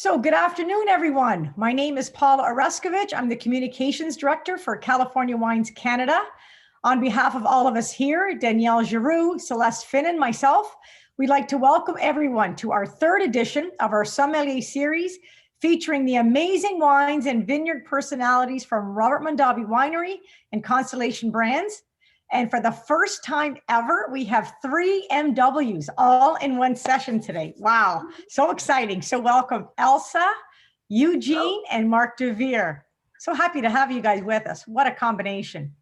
So good afternoon, everyone. My name is Paula Oreskovich. I'm the Communications Director for California Wines Canada. On behalf of all of us here, Danielle Giroux, Celeste Finn, and myself, we'd like to welcome everyone to our third edition of our Sommelier series, featuring the amazing wines and vineyard personalities from Robert Mondavi Winery and Constellation Brands. And for the first time ever, we have 3 MWs all in one session today. Wow, so exciting. So welcome Elsa, Eugene, and Mark de Veer. So happy to have you guys with us. What a combination.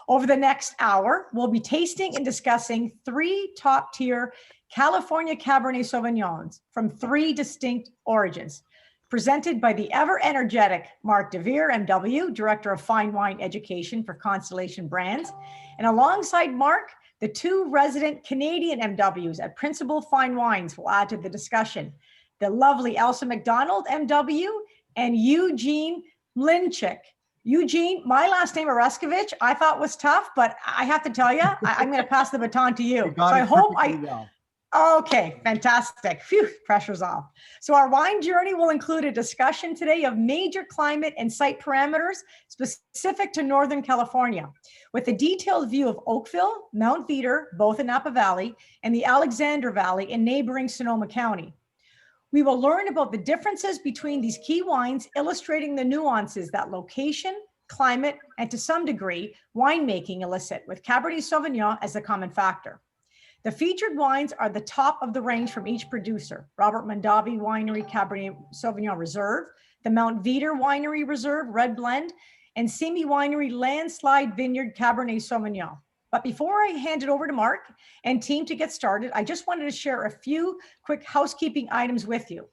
Over the next hour, we'll be tasting and discussing 3 top-tier California Cabernet Sauvignons from 3 distinct origins, presented by the ever-energetic Mark de Veer, MW, Director of Fine Wine Education for Constellation Brands. And alongside Mark, the 2 resident Canadian MWs at Principal Fine Wines will add to the discussion. The lovely Elsa McDonald, MW, and Eugene Mlinchik. Eugene, my last name, Oreskovich, I thought was tough, but I have to tell you, I'm going to pass the baton to you. So I hope Okay, fantastic. Phew, pressure's off. So our wine journey will include a discussion today of major climate and site parameters specific to Northern California, with a detailed view of Oakville, Mount Veeder, both in Napa Valley, and the Alexander Valley in neighboring Sonoma County. We will learn about the differences between these key wines, illustrating the nuances that location, climate, and to some degree, winemaking elicit, with Cabernet Sauvignon as the common factor. The featured wines are the top of the range from each producer: Robert Mondavi Winery Cabernet Sauvignon Reserve, the Mount Veeder Winery Reserve Red Blend, and Simi Winery Landslide Vineyard Cabernet Sauvignon. But before I hand it over to Mark and team to get started, I just wanted to share a few quick housekeeping items with you.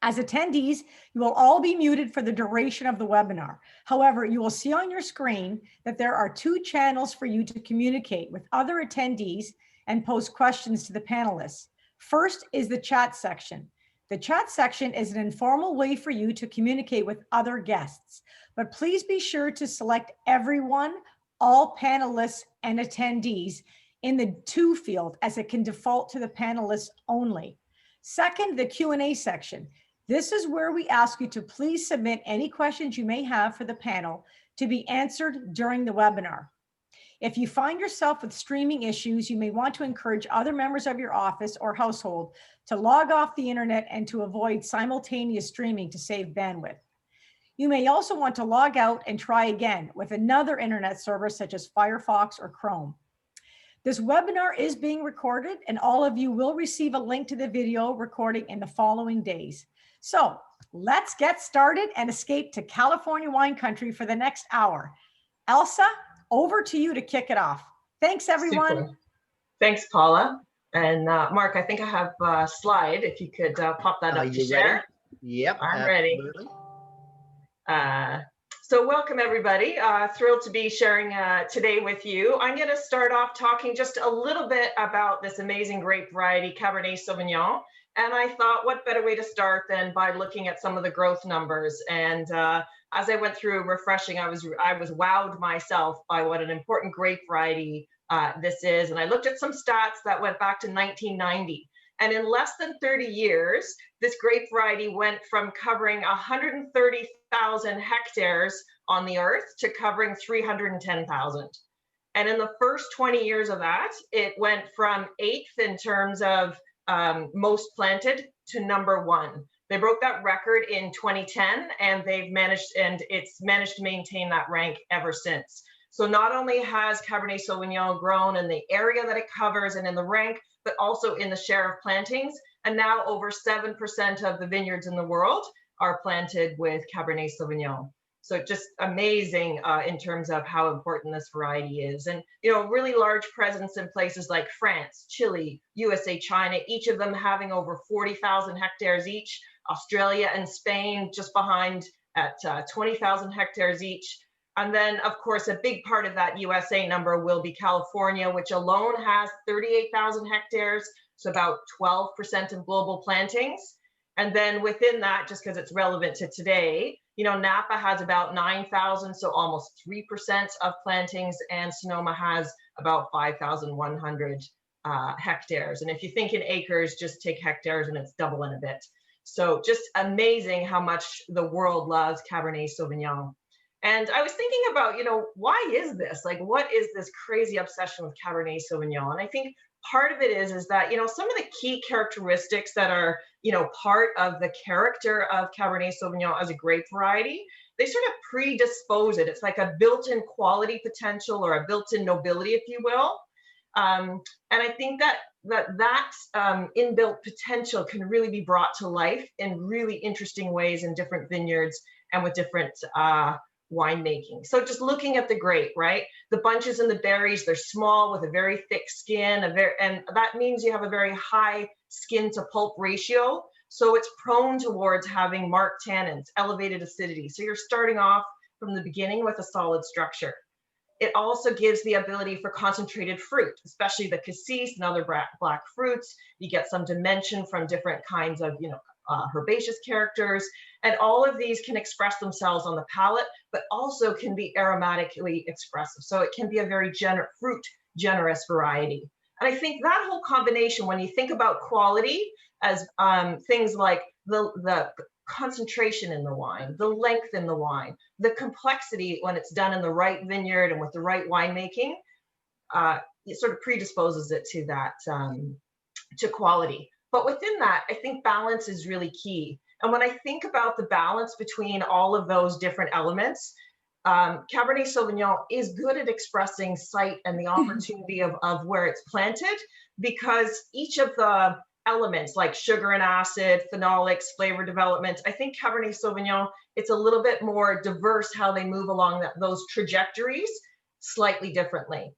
As attendees, you will all be muted for the duration of the webinar. However, you will see on your screen that there are 2 channels for you to communicate with other attendees and pose questions to the panelists. First is the chat section. The chat section is an informal way for you to communicate with other guests, but please be sure to select everyone, all panelists and attendees in the to field, as it can default to the panelists only. Second, the Q&A section. This is where we ask you to please submit any questions you may have for the panel to be answered during the webinar. If you find yourself with streaming issues, you may want to encourage other members of your office or household to log off the internet and to avoid simultaneous streaming to save bandwidth. You may also want to log out and try again with another internet service such as Firefox or Chrome. This webinar is being recorded, and all of you will receive a link to the video recording in the following days. So let's get started and escape to California wine country for the next hour. Elsa, over to you to kick it off. Thanks, everyone. Super. Thanks, Paula. And Mark, I think I have a slide. If you could pop that up to share. Ready? Yep, I'm absolutely. ready. So welcome, everybody. Thrilled to be sharing today with you. I'm going to start off talking just a little bit about this amazing grape variety, Cabernet Sauvignon. And I thought, what better way to start than by looking at some of the growth numbers. And as I went through refreshing, I was wowed myself by what an important grape variety this is. And I looked at some stats that went back to 1990. And in less than 30 years, this grape variety went from covering 130,000 hectares on the earth to covering 310,000. And in the first 20 years of that, it went from 8th in terms of most planted to number 1. They broke that record in 2010, and it's managed to maintain that rank ever since. So not only has Cabernet Sauvignon grown in the area that it covers and in the rank, but also in the share of plantings. And now over 7% of the vineyards in the world are planted with Cabernet Sauvignon. So just amazing in terms of how important this variety is. And, you know, really large presence in places like France, Chile, USA, China, each of them having over 40,000 hectares each. Australia and Spain just behind at 20,000 hectares each. And then, of course, a big part of that USA number will be California, which alone has 38,000 hectares, so about 12% of global plantings. And then within that, just because it's relevant to today, you know, Napa has about 9,000, so almost 3% of plantings, and Sonoma has about 5,100 hectares. And if you think in acres, just take hectares and it's double in a bit. So just amazing how much the world loves Cabernet Sauvignon. And I was thinking about, why is this? Like, what is this crazy obsession with Cabernet Sauvignon? And I think part of it is that, some of the key characteristics that are, part of the character of Cabernet Sauvignon as a grape variety, they sort of predispose it. It's like a built-in quality potential or a built-in nobility, if you will. And I think that inbuilt potential can really be brought to life in really interesting ways in different vineyards and with different winemaking. So just looking at the grape, right? The bunches and the berries, they're small with a very thick skin, and that means you have a very high skin to pulp ratio. So it's prone towards having marked tannins, elevated acidity. So you're starting off from the beginning with a solid structure. It also gives the ability for concentrated fruit, especially the cassis and other black fruits. You get some dimension from different kinds of, herbaceous characters. And all of these can express themselves on the palate, but also can be aromatically expressive. So it can be a very fruit generous variety. And I think that whole combination, when you think about quality as things like the concentration in the wine, the length in the wine, the complexity when it's done in the right vineyard and with the right winemaking, it sort of predisposes it to that, to quality. But within that, I think balance is really key. And when I think about the balance between all of those different elements, Cabernet Sauvignon is good at expressing site and the opportunity of where it's planted, because each of the elements like sugar and acid, phenolics, flavor development, I think Cabernet Sauvignon, it's a little bit more diverse how they move along those trajectories slightly differently.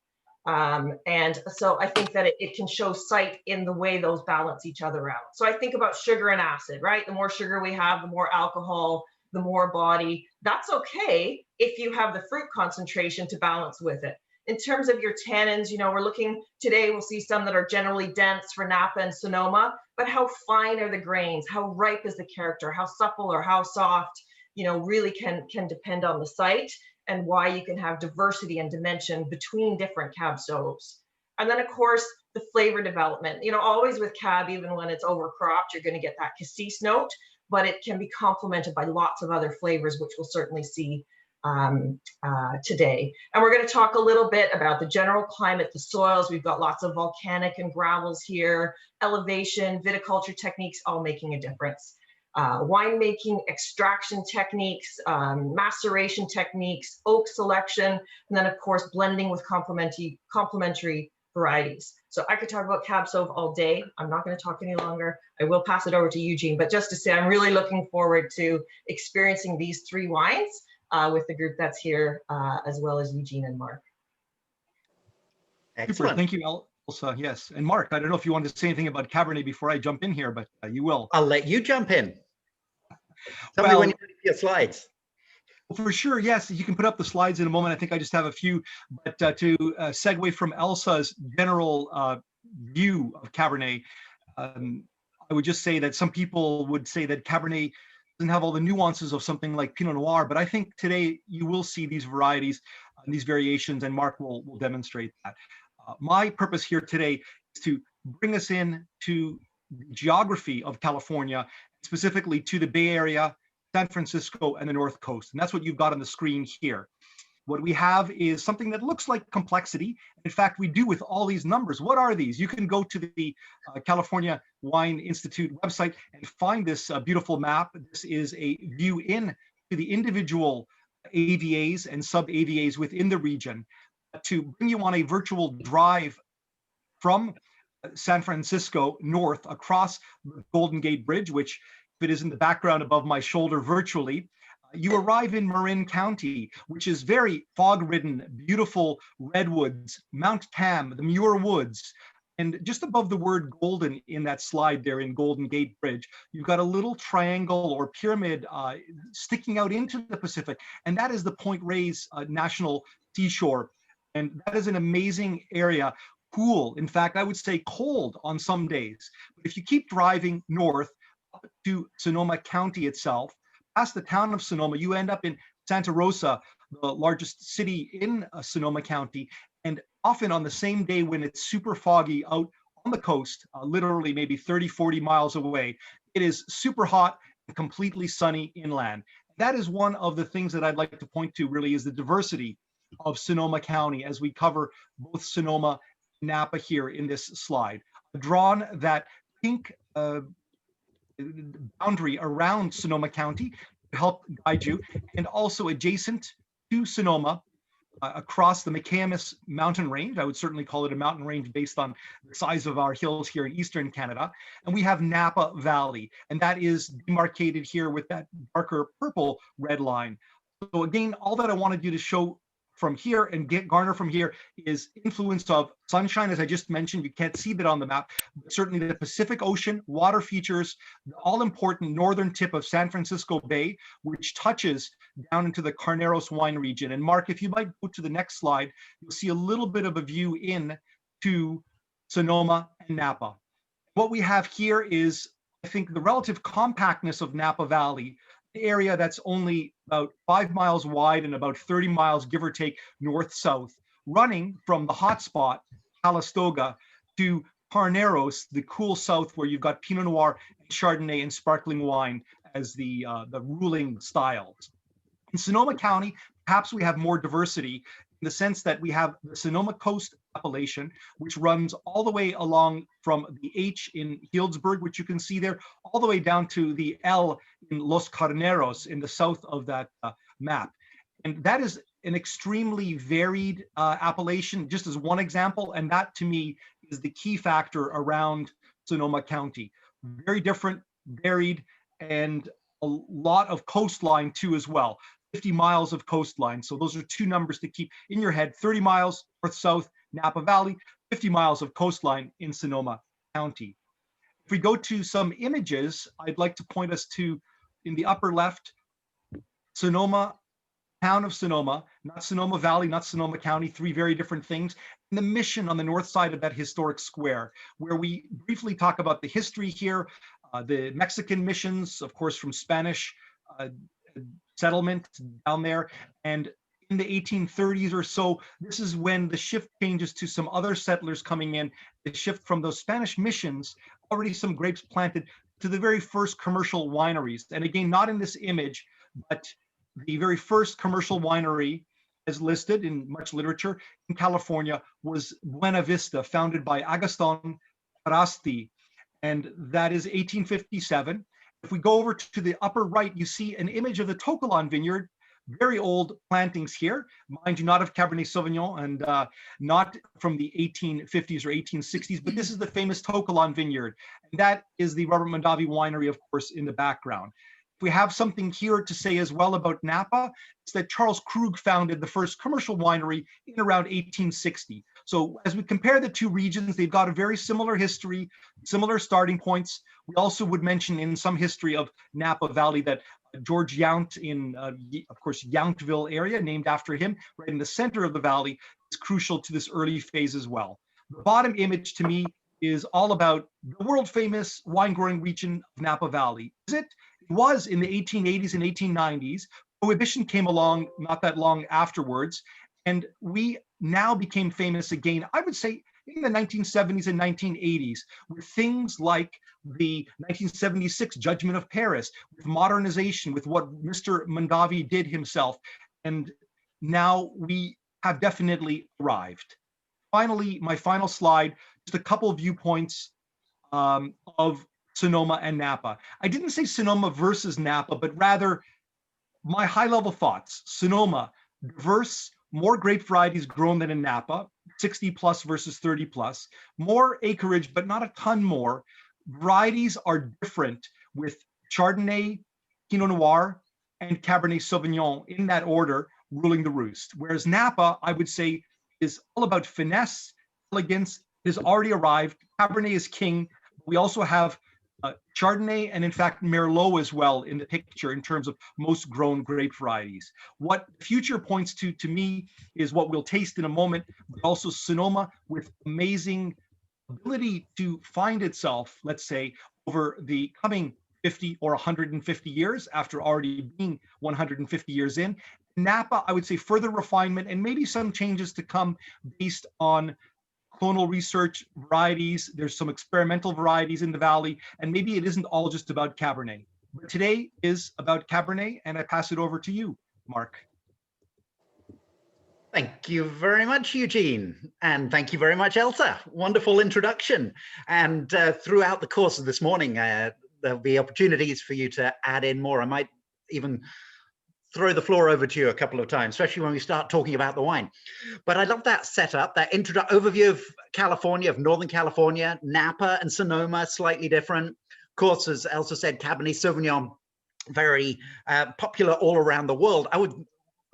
And so I think that it can show site in the way those balance each other out. So I think about sugar and acid, right? The more sugar we have, the more alcohol, the more body. That's okay if you have the fruit concentration to balance with it. In terms of your tannins, we're looking today, we'll see some that are generally dense for Napa and Sonoma, but how fine are the grains? How ripe is the character? How supple or how soft, really can depend on the site, and why you can have diversity and dimension between different Cab Sauves. And then of course, the flavor development, always with Cab, even when it's overcropped, you're going to get that cassis note, but it can be complemented by lots of other flavors, which we'll certainly see today. And we're going to talk a little bit about the general climate, the soils. We've got lots of volcanic and gravels here, elevation, viticulture techniques, all making a difference. Winemaking, extraction techniques, maceration techniques, oak selection, and then of course blending with complementary varieties. So I could talk about Cab Sauv all day. I'm not going to talk any longer. I will pass it over to Eugene, but just to say I'm really looking forward to experiencing these three wines with the group that's here, as well as Eugene and Mark. Excellent. Super. Thank you, Elsa. Yes. And Mark, I don't know if you wanted to say anything about Cabernet before I jump in here, but you will. I'll let you jump in. Tell me when you're ready for your slides. For sure, yes. You can put up the slides in a moment. I think I just have a few, but to segue from Elsa's general view of Cabernet, I would just say that some people would say that Cabernet doesn't have all the nuances of something like Pinot Noir, but I think today you will see these varieties, these variations, and Mark will demonstrate that. My purpose here today is to bring us in to the geography of California, specifically to the Bay Area, San Francisco, and the North Coast. And that's what you've got on the screen here. What we have is something that looks like complexity. In fact, we do with all these numbers. What are these? You can go to the California Wine Institute website and find this beautiful map. This is a view in to the individual AVAs and sub-AVAs within the region to bring you on a virtual drive from San Francisco north across the Golden Gate Bridge, which if it is in the background above my shoulder virtually, you arrive in Marin County, which is very fog-ridden, beautiful redwoods, Mount Tam, the Muir Woods. And just above the word golden in that slide there in Golden Gate Bridge, you've got a little triangle or pyramid sticking out into the Pacific. And that is the Point Reyes National Seashore. And that is an amazing area. Cool. In fact, I would say cold on some days. But if you keep driving north up to Sonoma County itself, past the town of Sonoma, you end up in Santa Rosa, the largest city in Sonoma County. And often on the same day when it's super foggy out on the coast, literally maybe 30, 40 miles away, it is super hot and completely sunny inland. That is one of the things that I'd like to point to really is the diversity of Sonoma County as we cover both Sonoma and Napa here in this slide. I've drawn that pink boundary around Sonoma County to help guide you, and also adjacent to Sonoma, across the McCamus mountain range. I would certainly call it a mountain range based on the size of our hills here in Eastern Canada. And we have Napa Valley, and that is demarcated here with that darker purple red line. So again, all that I wanted you to show from here and garner from here is influence of sunshine, as I just mentioned. You can't see that on the map, but certainly the Pacific Ocean, water features, the all-important northern tip of San Francisco Bay, which touches down into the Carneros wine region. And Mark, if you might go to the next slide, you'll see a little bit of a view in to Sonoma and Napa. What we have here is, I think, the relative compactness of Napa Valley, the area that's only about 5 miles wide and about 30 miles, give or take, north-south, running from the hotspot, Calistoga, to Carneros, the cool south, where you've got Pinot Noir and Chardonnay and sparkling wine as the ruling styles. In Sonoma County, perhaps we have more diversity in the sense that we have the Sonoma Coast appellation, which runs all the way along from the H in Healdsburg, which you can see there, all the way down to the L in Los Carneros in the south of that map. And that is an extremely varied appellation, just as one example. And that, to me, is the key factor around Sonoma County. Very different, varied, and a lot of coastline too as well. 50 miles of coastline. So those are two numbers to keep in your head. 30 miles north-south, Napa Valley, 50 miles of coastline in Sonoma County. If we go to some images, I'd like to point us to, in the upper left, Sonoma, town of Sonoma, not Sonoma Valley, not Sonoma County, three very different things. And the mission on the north side of that historic square, where we briefly talk about the history here, the Mexican missions, of course, from Spanish settlement down there. And in the 1830s or so, this is when the shift changes to some other settlers coming in. The shift from those Spanish missions, already some grapes planted, to the very first commercial wineries. And again, not in this image, but the very first commercial winery, as listed in much literature in California, was Buena Vista, founded by Agustin Arasti. And that is 1857. If we go over to the upper right, you see an image of the Tocolon Vineyard, very old plantings here, mind you, not of Cabernet Sauvignon and not from the 1850s or 1860s, but this is the famous Tocolon Vineyard. And that is the Robert Mondavi winery, of course, in the background. If we have something here to say as well about Napa, it's that Charles Krug founded the first commercial winery in around 1860. So as we compare the two regions, they've got a very similar history, similar starting points. We also would mention in some history of Napa Valley that George Yount in, of course, Yountville area, named after him, right in the center of the valley, is crucial to this early phase as well. The bottom image to me is all about the world famous wine growing region of Napa Valley. Is it? It was in the 1880s and 1890s. Prohibition came along not that long afterwards, and we now became famous again, I would say, in the 1970s and 1980s, with things like the 1976 Judgment of Paris, with modernization, with what Mr. Mundavi did himself. And now we have definitely arrived. Finally, my final slide, just a couple of viewpoints of Sonoma and Napa. I didn't say Sonoma versus Napa, but rather my high-level thoughts. Sonoma, diverse, more grape varieties grown than in Napa, 60 plus versus 30 plus, more acreage, but not a ton more. Varieties are different with Chardonnay, Pinot Noir, and Cabernet Sauvignon in that order ruling the roost. Whereas Napa, I would say, is all about finesse, elegance. It has already arrived. Cabernet is king. We also have Chardonnay and, in fact, Merlot as well in the picture in terms of most grown grape varieties. What the future points to me is what we'll taste in a moment, but also Sonoma with amazing ability to find itself, let's say, over the coming 50 or 150 years after already being 150 years in. Napa, I would say further refinement and maybe some changes to come based on clonal research varieties. There's some experimental varieties in the valley, and maybe it isn't all just about Cabernet. But today is about Cabernet, and I pass it over to you, Mark. Thank you very much, Eugene. And thank you very much, Elsa. Wonderful introduction. And throughout the course of this morning, there'll be opportunities for you to add in more. I might even throw the floor over to you a couple of times, especially when we start talking about the wine. But I love that setup, that overview of California, of Northern California, Napa and Sonoma, slightly different. Of course, as Elsa said, Cabernet Sauvignon, very popular all around the world. I would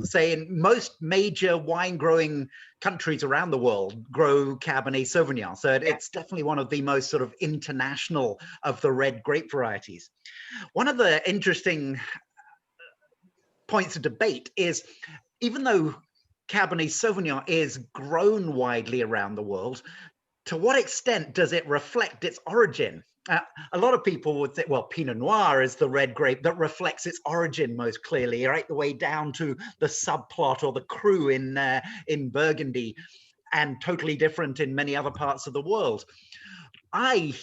say in most major wine growing countries around the world grow Cabernet Sauvignon. So it's definitely one of the most sort of international of the red grape varieties. One of the interesting points of debate is, even though Cabernet Sauvignon is grown widely around the world, to what extent does it reflect its origin? A lot of people would say, well, Pinot Noir is the red grape that reflects its origin most clearly, right the way down to the subplot or the cru in Burgundy, and totally different in many other parts of the world. I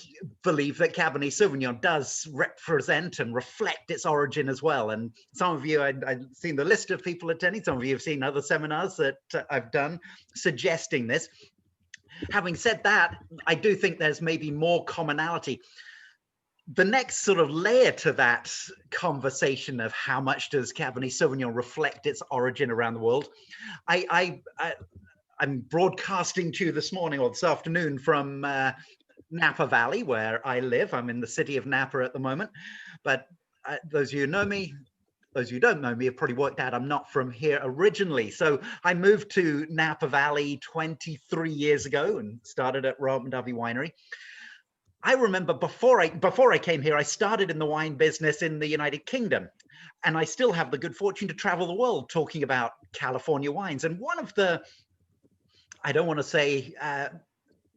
believe that Cabernet Sauvignon does represent and reflect its origin as well. And some of you, I've seen the list of people attending, some of you have seen other seminars that I've done suggesting this. Having said that, I do think there's maybe more commonality. The next sort of layer to that conversation of how much does Cabernet Sauvignon reflect its origin around the world, I'm broadcasting to you this morning or this afternoon from Napa Valley, where I live. I'm in the city of Napa at the moment, but those of you who know me, those who don't know me have probably worked out I'm not from here originally. So I moved to Napa Valley 23 years ago and started at Mundavi Winery. I remember before I came here, I started in the wine business in the United Kingdom, and I still have the good fortune to travel the world talking about California wines. And one of the, I don't want to say,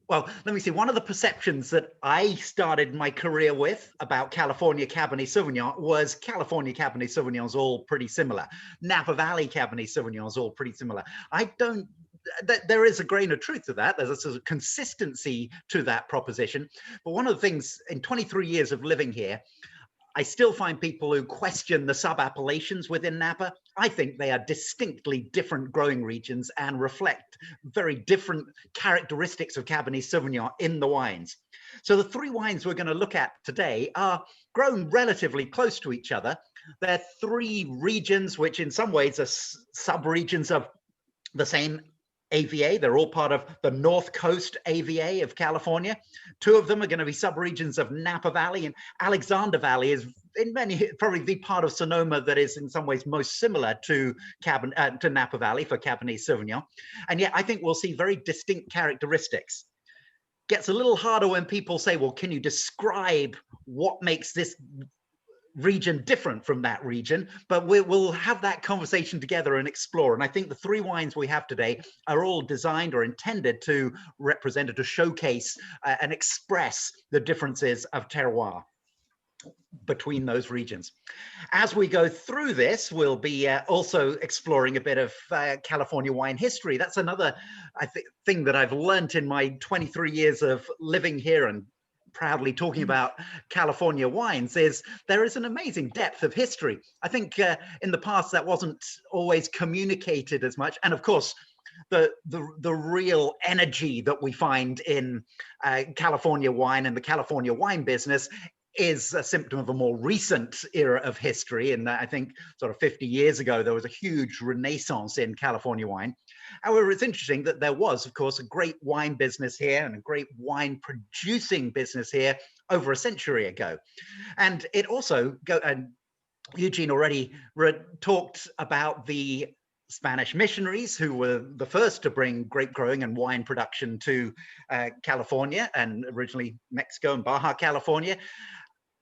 well, let me see. One of the perceptions that I started my career with about California Cabernet Sauvignon was California Cabernet Sauvignon is all pretty similar. Napa Valley Cabernet Sauvignon is all pretty similar. There is a grain of truth to that. There's a sort of consistency to that proposition. But one of the things in 23 years of living here, I still find people who question the sub-appellations within Napa. I think they are distinctly different growing regions and reflect very different characteristics of Cabernet Sauvignon in the wines. So the three wines we're going to look at today are grown relatively close to each other. They're three regions which in some ways are sub-regions of the same AVA. They're all part of the North Coast AVA of California. Two of them are going to be subregions of Napa Valley, and Alexander Valley is in many probably the part of Sonoma that is in some ways most similar to Napa Valley for Cabernet Sauvignon. And yet I think we'll see very distinct characteristics. Gets a little harder when people say, well, can you describe what makes this region different from that region? But we'll have that conversation together and explore. And I think the three wines we have today are all designed or intended to represent or to showcase and express the differences of terroir between those regions. As we go through this, we'll be also exploring a bit of California wine history. That's another thing that I've learned in my 23 years of living here and proudly talking about California wines, is there is an amazing depth of history. I think in the past that wasn't always communicated as much. And of course, the real energy that we find in California wine and the California wine business is a symptom of a more recent era of history. And I think sort of 50 years ago, there was a huge renaissance in California wine. However, it's interesting that there was, of course, a great wine business here and a great wine producing business here over a century ago. And it also, and Eugene already talked about the Spanish missionaries who were the first to bring grape growing and wine production to California, and originally Mexico and Baja California.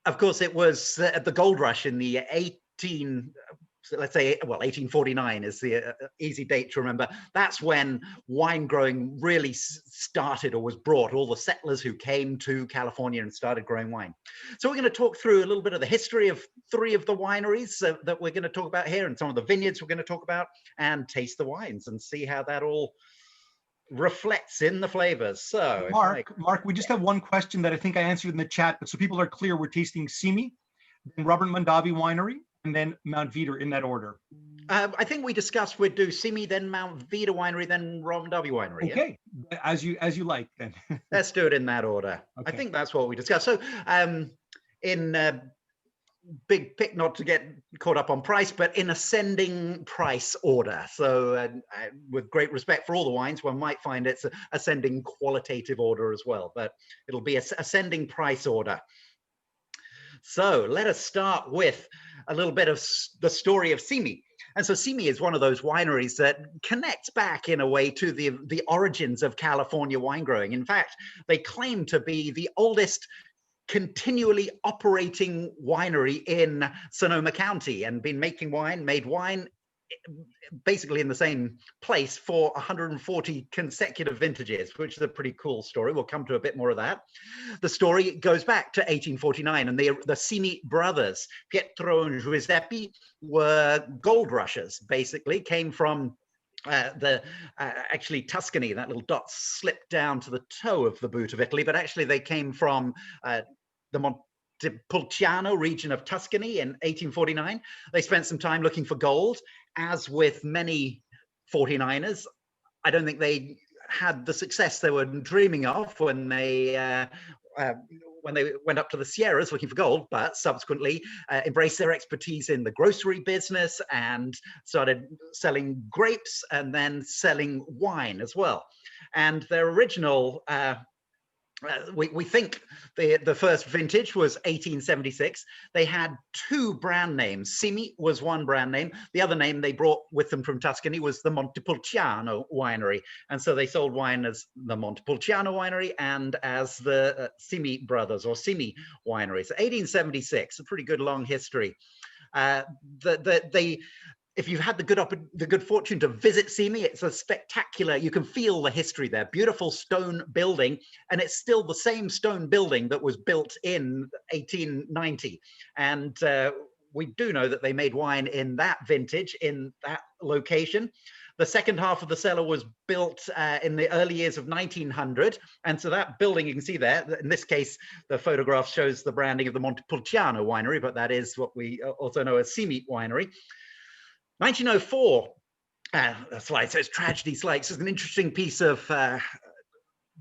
Of course, it was the gold rush in the 1849 is the easy date to remember. That's when wine growing really started or was brought, all the settlers who came to California and started growing wine. So we're going to talk through a little bit of the history of three of the wineries that we're going to talk about here, and some of the vineyards we're going to talk about, and taste the wines and see how that all reflects in the flavors. So Mark, we just have one question that I think I answered in the chat, but so people are clear, we're tasting Simi, then Robert Mondavi Winery, and then Mount Veeder in that order. I think we discussed we'd do Simi, then Mount Veeder Winery, then Mondavi Winery. Okay, yeah? as you like then. Let's do it in that order. Okay. I think that's what we discussed. So in big pick, not to get caught up on price, but in ascending price order. So with great respect for all the wines, one might find it's ascending qualitative order as well, but it'll be ascending price order. So let us start with a little bit of the story of Simi. And so Simi is one of those wineries that connects back in a way to the origins of California wine growing. In fact, they claim to be the oldest continually operating winery in Sonoma County and been made wine basically in the same place for 140 consecutive vintages, which is a pretty cool story. We'll come to a bit more of that. The story goes back to 1849, and the Simi brothers, Pietro and Giuseppe, were gold rushers, basically, came from actually Tuscany. That little dot slipped down to the toe of the boot of Italy, but actually they came from the Montepulciano region of Tuscany in 1849. They spent some time looking for gold. As with many 49ers, I don't think they had the success they were dreaming of when they went up to the Sierras looking for gold, but subsequently embraced their expertise in the grocery business and started selling grapes and then selling wine as well. And their original we think the first vintage was 1876. They had two brand names. Simi was one brand name. The other name they brought with them from Tuscany was the Montepulciano Winery. And so they sold wine as the Montepulciano Winery and as the Simi Brothers or Simi Winery. So 1876, a pretty good long history. If you've had the good fortune to visit Simi, it's a spectacular, you can feel the history there. Beautiful stone building, and it's still the same stone building that was built in 1890. And we do know that they made wine in that vintage, in that location. The second half of the cellar was built in the early years of 1900. And so that building, you can see there, in this case, the photograph shows the branding of the Montepulciano Winery, but that is what we also know as Simi Winery. 1904, the slide says tragedy slides. It's an interesting piece of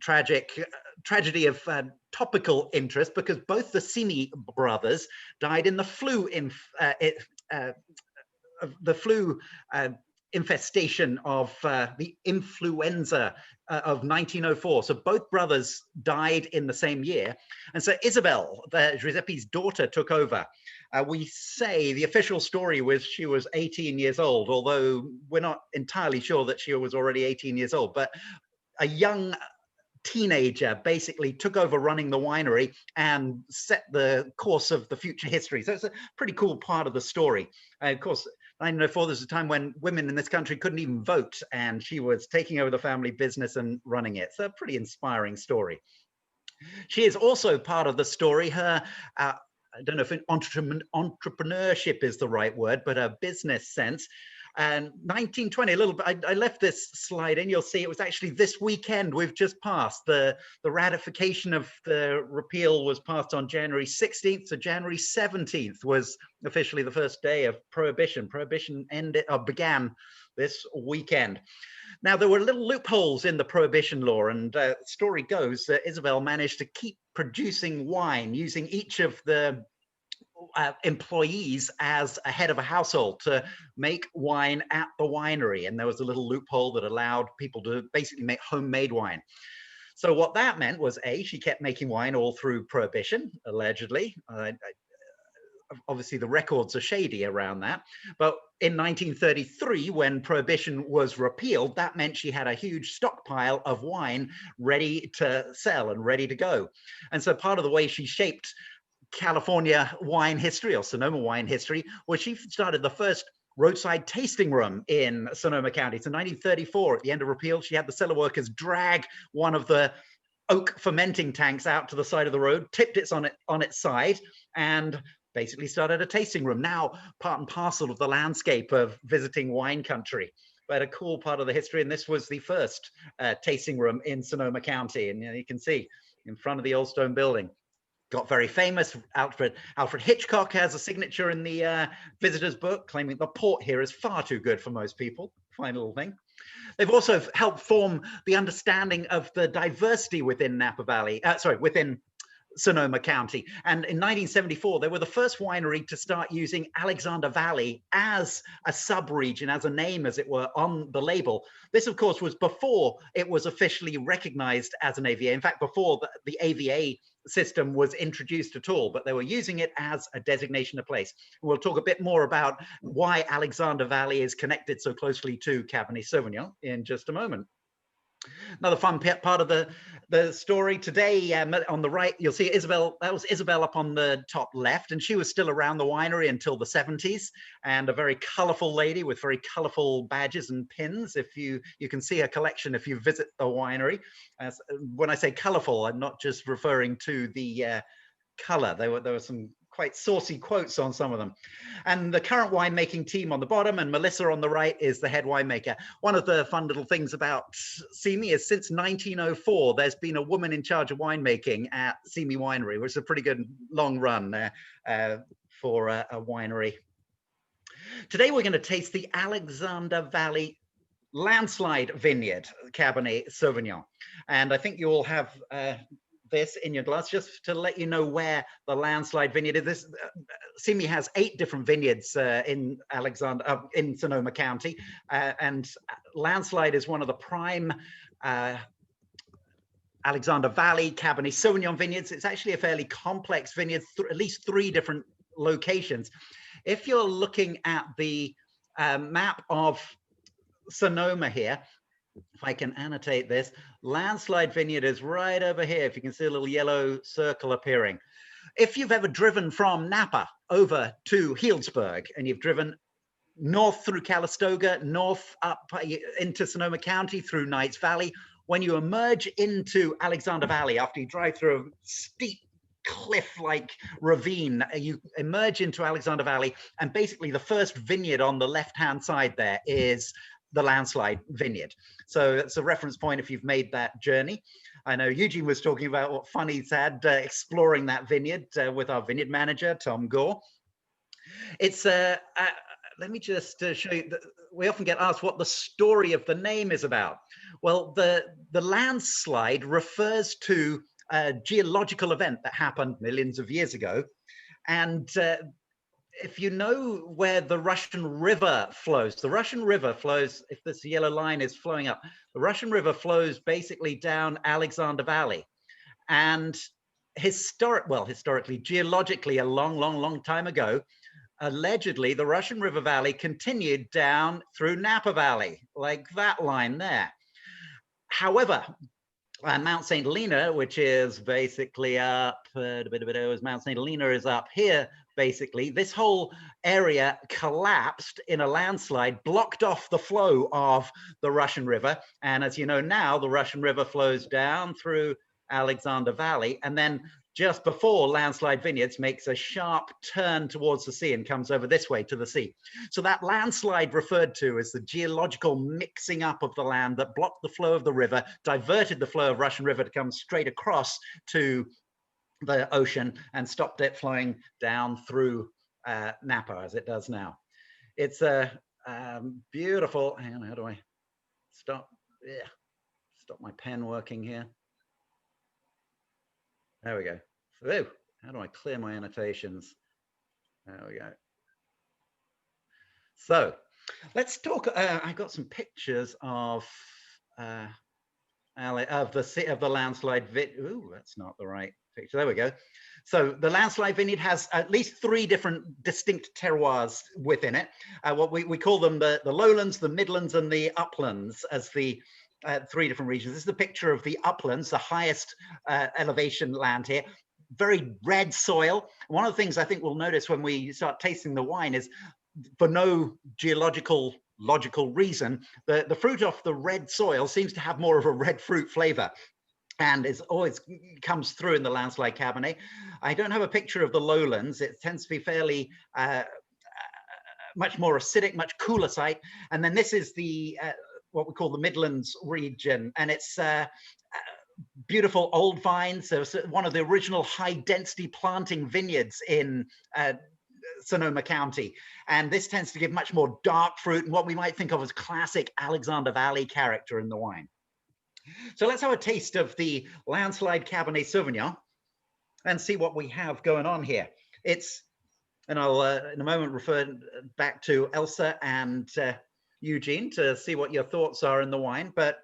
tragedy of topical interest because both the Simi brothers died in the flu infestation of the influenza of 1904. So both brothers died in the same year. And so Isabel, Giuseppe's daughter, took over. We say the official story was she was 18 years old, although we're not entirely sure that she was already 18 years old. But a young teenager basically took over running the winery and set the course of the future history. So it's a pretty cool part of the story. Of course, 1904, there's a time when women in this country couldn't even vote, and she was taking over the family business and running it. So a pretty inspiring story. She is also part of the story. Her, I don't know if entrepreneurship is the right word, but a business sense. And 1920, a little bit, I left this slide in, you'll see it was actually this weekend we've just passed. The ratification of the repeal was passed on January 16th, so January 17th was officially the first day of Prohibition. Prohibition began this weekend. Now, there were little loopholes in the Prohibition law, and the story goes that Isabel managed to keep producing wine using each of the employees as a head of a household to make wine at the winery. And there was a little loophole that allowed people to basically make homemade wine. So what that meant was, she kept making wine all through Prohibition, allegedly. Obviously, the records are shady around that. But in 1933, when Prohibition was repealed, that meant she had a huge stockpile of wine ready to sell and ready to go. And so part of the way she shaped California wine history, or Sonoma wine history, was she started the first roadside tasting room in Sonoma County. So 1934, at the end of repeal, she had the cellar workers drag one of the oak fermenting tanks out to the side of the road, tipped it on its side, and basically started a tasting room, now part and parcel of the landscape of visiting wine country. but a cool part of the history. And this was the first tasting room in Sonoma County. And you can see in front of the old stone building. Got very famous. Alfred Hitchcock has a signature in the visitor's book claiming the port here is far too good for most people. Fine little thing. They've also helped form the understanding of the diversity within Napa Valley, within Sonoma County. And in 1974, they were the first winery to start using Alexander Valley as a sub-region, as a name, as it were, on the label. This, of course, was before it was officially recognized as an AVA. In fact, before the AVA system was introduced at all, but they were using it as a designation of place. We'll talk a bit more about why Alexander Valley is connected so closely to Cabernet Sauvignon in just a moment. Another fun part of the story today, on the right, you'll see Isabel. That was Isabel up on the top left, and she was still around the winery until the 70s, and a very colorful lady with very colorful badges and pins. If you can see her collection if you visit the winery. When I say colorful, I'm not just referring to the color. There were some quite saucy quotes on some of them. And the current winemaking team on the bottom, and Melissa on the right is the head winemaker. One of the fun little things about Simi is since 1904, there's been a woman in charge of winemaking at Simi Winery, which is a pretty good long run for a winery. Today, we're going to taste the Alexander Valley Landslide Vineyard Cabernet Sauvignon. And I think you all have this in your glass, just to let you know where the Landslide Vineyard is. This Simi has 8 different vineyards in Sonoma County, and Landslide is one of the prime Alexander Valley Cabernet Sauvignon vineyards. It's actually a fairly complex vineyard, at least 3 different locations. If you're looking at the map of Sonoma here, if I can annotate this, Landslide Vineyard is right over here. If you can see a little yellow circle appearing. If you've ever driven from Napa over to Healdsburg, and you've driven north through Calistoga, north up into Sonoma County through Knights Valley, when you emerge into Alexander Valley, after you drive through a steep cliff-like ravine, you emerge into Alexander Valley, and basically the first vineyard on the left-hand side there is the Landslide Vineyard. So that's a reference point if you've made that journey. I know Eugene was talking about what fun he's had exploring that vineyard with our vineyard manager, Tom Gore. It's, let me just show you, we often get asked what the story of the name is about. Well, the landslide refers to a geological event that happened millions of years ago. And if you know where the Russian River flows, the Russian River flows, if this yellow line is flowing up, the Russian River flows basically down Alexander Valley. And historically, geologically, a long time ago, allegedly, the Russian River Valley continued down through Napa Valley, like that line there. However, Mount St. Helena, which is basically up, Mount St. Helena is up here, basically. This whole area collapsed in a landslide, blocked off the flow of the Russian River. And as you know now, the Russian River flows down through Alexander Valley, and then just before Landslide Vineyards makes a sharp turn towards the sea and comes over this way to the sea. So that landslide referred to as the geological mixing up of the land that blocked the flow of the river, diverted the flow of Russian River to come straight across to the ocean and stopped it flowing down through Napa as it does now. It's a beautiful, hang on, how do I stop? Yeah, stop my pen working here. There we go. So, how do I clear my annotations? There we go. So let's talk. I've got some pictures of the landslide. Ooh, that's not the right picture. There we go. So the Landslide Vineyard has at least 3 different distinct terroirs within it. What we call them the lowlands, the midlands, and the uplands as the 3 different regions. This is the picture of the uplands, the highest elevation land here. Very red soil. One of the things I think we'll notice when we start tasting the wine is, for no logical reason, the fruit off the red soil seems to have more of a red fruit flavor, and it always comes through in the Landslide Cabernet. I don't have a picture of the lowlands. It tends to be fairly much more acidic, much cooler site. And then this is the what we call the Midlands region, and it's beautiful old vines. So it's one of the original high density planting vineyards in Sonoma County. And this tends to give much more dark fruit and what we might think of as classic Alexander Valley character in the wine. So let's have a taste of the Landslide Cabernet Sauvignon and see what we have going on here. And I'll in a moment refer back to Elsa and Eugene to see what your thoughts are in the wine, but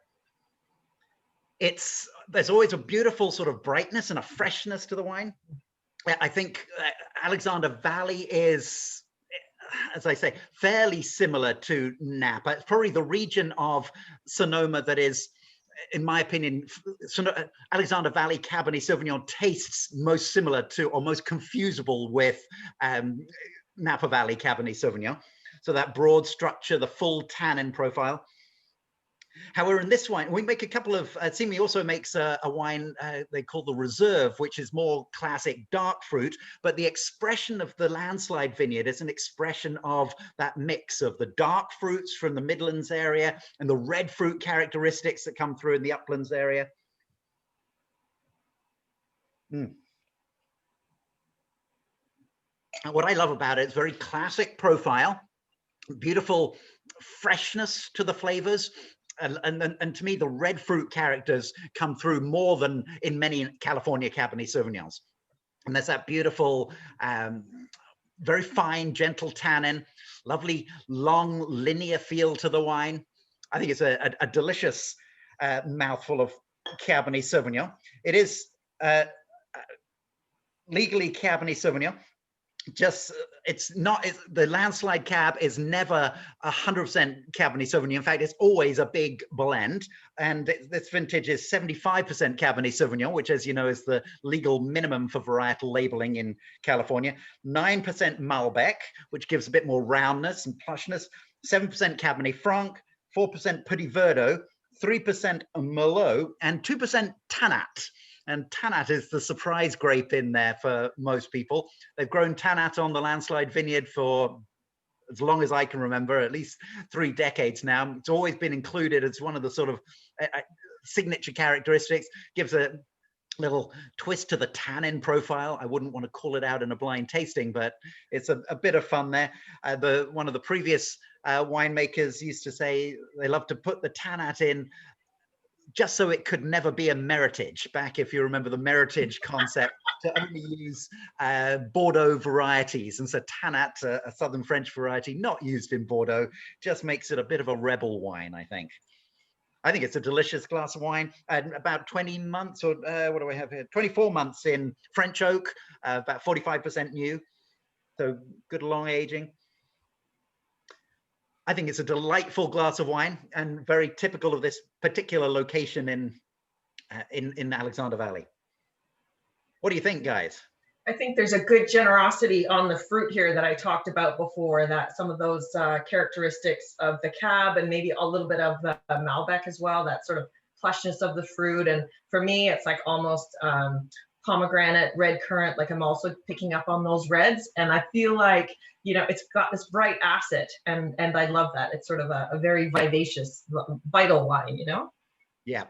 there's always a beautiful sort of brightness and a freshness to the wine. I think Alexander Valley is, as I say, fairly similar to Napa. It's probably the region of Sonoma that is, in my opinion, Alexander Valley Cabernet Sauvignon tastes most similar to, or most confusable with Napa Valley Cabernet Sauvignon. So that broad structure, the full tannin profile. However, in this wine, we make a couple of, Simi also makes a wine they call the Reserve, which is more classic dark fruit, but the expression of the Landslide Vineyard is an expression of that mix of the dark fruits from the Midlands area and the red fruit characteristics that come through in the Uplands area. And what I love about it is very classic profile, beautiful freshness to the flavors. And to me, the red fruit characters come through more than in many California Cabernet Sauvignons. And there's that beautiful, very fine, gentle tannin, lovely, long, linear feel to the wine. I think it's a delicious mouthful of Cabernet Sauvignon. It is legally Cabernet Sauvignon. Just the Landslide Cab is never 100% Cabernet Sauvignon. In fact, it's always a big blend, and this vintage is 75% Cabernet Sauvignon, which, as you know, is the legal minimum for varietal labeling in California. 9% Malbec, which gives a bit more roundness and plushness. 7% Cabernet Franc, 4% Petit Verdot, 3% Merlot, and 2% Tannat. And Tannat is the surprise grape in there for most people. They've grown Tannat on the Landslide Vineyard for as long as I can remember, at least 3 decades now. It's always been included as one of the sort of signature characteristics, gives a little twist to the tannin profile. I wouldn't want to call it out in a blind tasting, but it's a bit of fun there. One of the previous winemakers used to say they love to put the Tannat in just so it could never be a Meritage. Back, if you remember the Meritage concept, to only use Bordeaux varieties. And so Tannat, a Southern French variety not used in Bordeaux, just makes it a bit of a rebel wine, I think. I think it's a delicious glass of wine. About 20 months, or what do I have here? 24 months in French oak, about 45% new. So good long aging. I think it's a delightful glass of wine and very typical of this particular location in Alexander Valley. What do you think, guys? I think there's a good generosity on the fruit here that I talked about before, that some of those characteristics of the Cab and maybe a little bit of the Malbec as well, that sort of plushness of the fruit. And for me, it's like almost pomegranate, red currant, like I'm also picking up on those reds. And I feel like, you know, it's got this bright acid, and I love that. It's sort of a very vivacious, vital wine, you know? Yeah.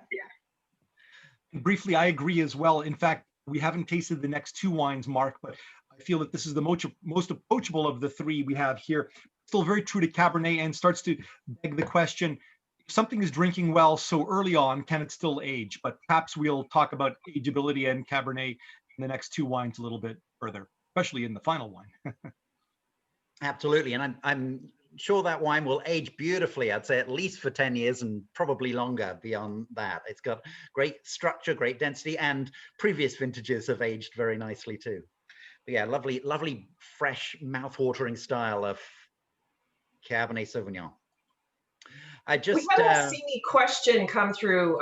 Briefly, I agree as well. In fact, we haven't tasted the next 2 wines, Mark, but I feel that this is the most approachable of the 3 we have here. Still very true to Cabernet, and starts to beg the question, if something is drinking well so early on, can it still age? But perhaps we'll talk about ageability and Cabernet in the next 2 wines a little bit further, especially in the final wine. Absolutely, and I'm sure that wine will age beautifully. I'd say at least for 10 years and probably longer beyond that. It's got great structure, great density, and previous vintages have aged very nicely too. But yeah, lovely, fresh, mouth-watering style of Cabernet Sauvignon. We had a Simi question come through,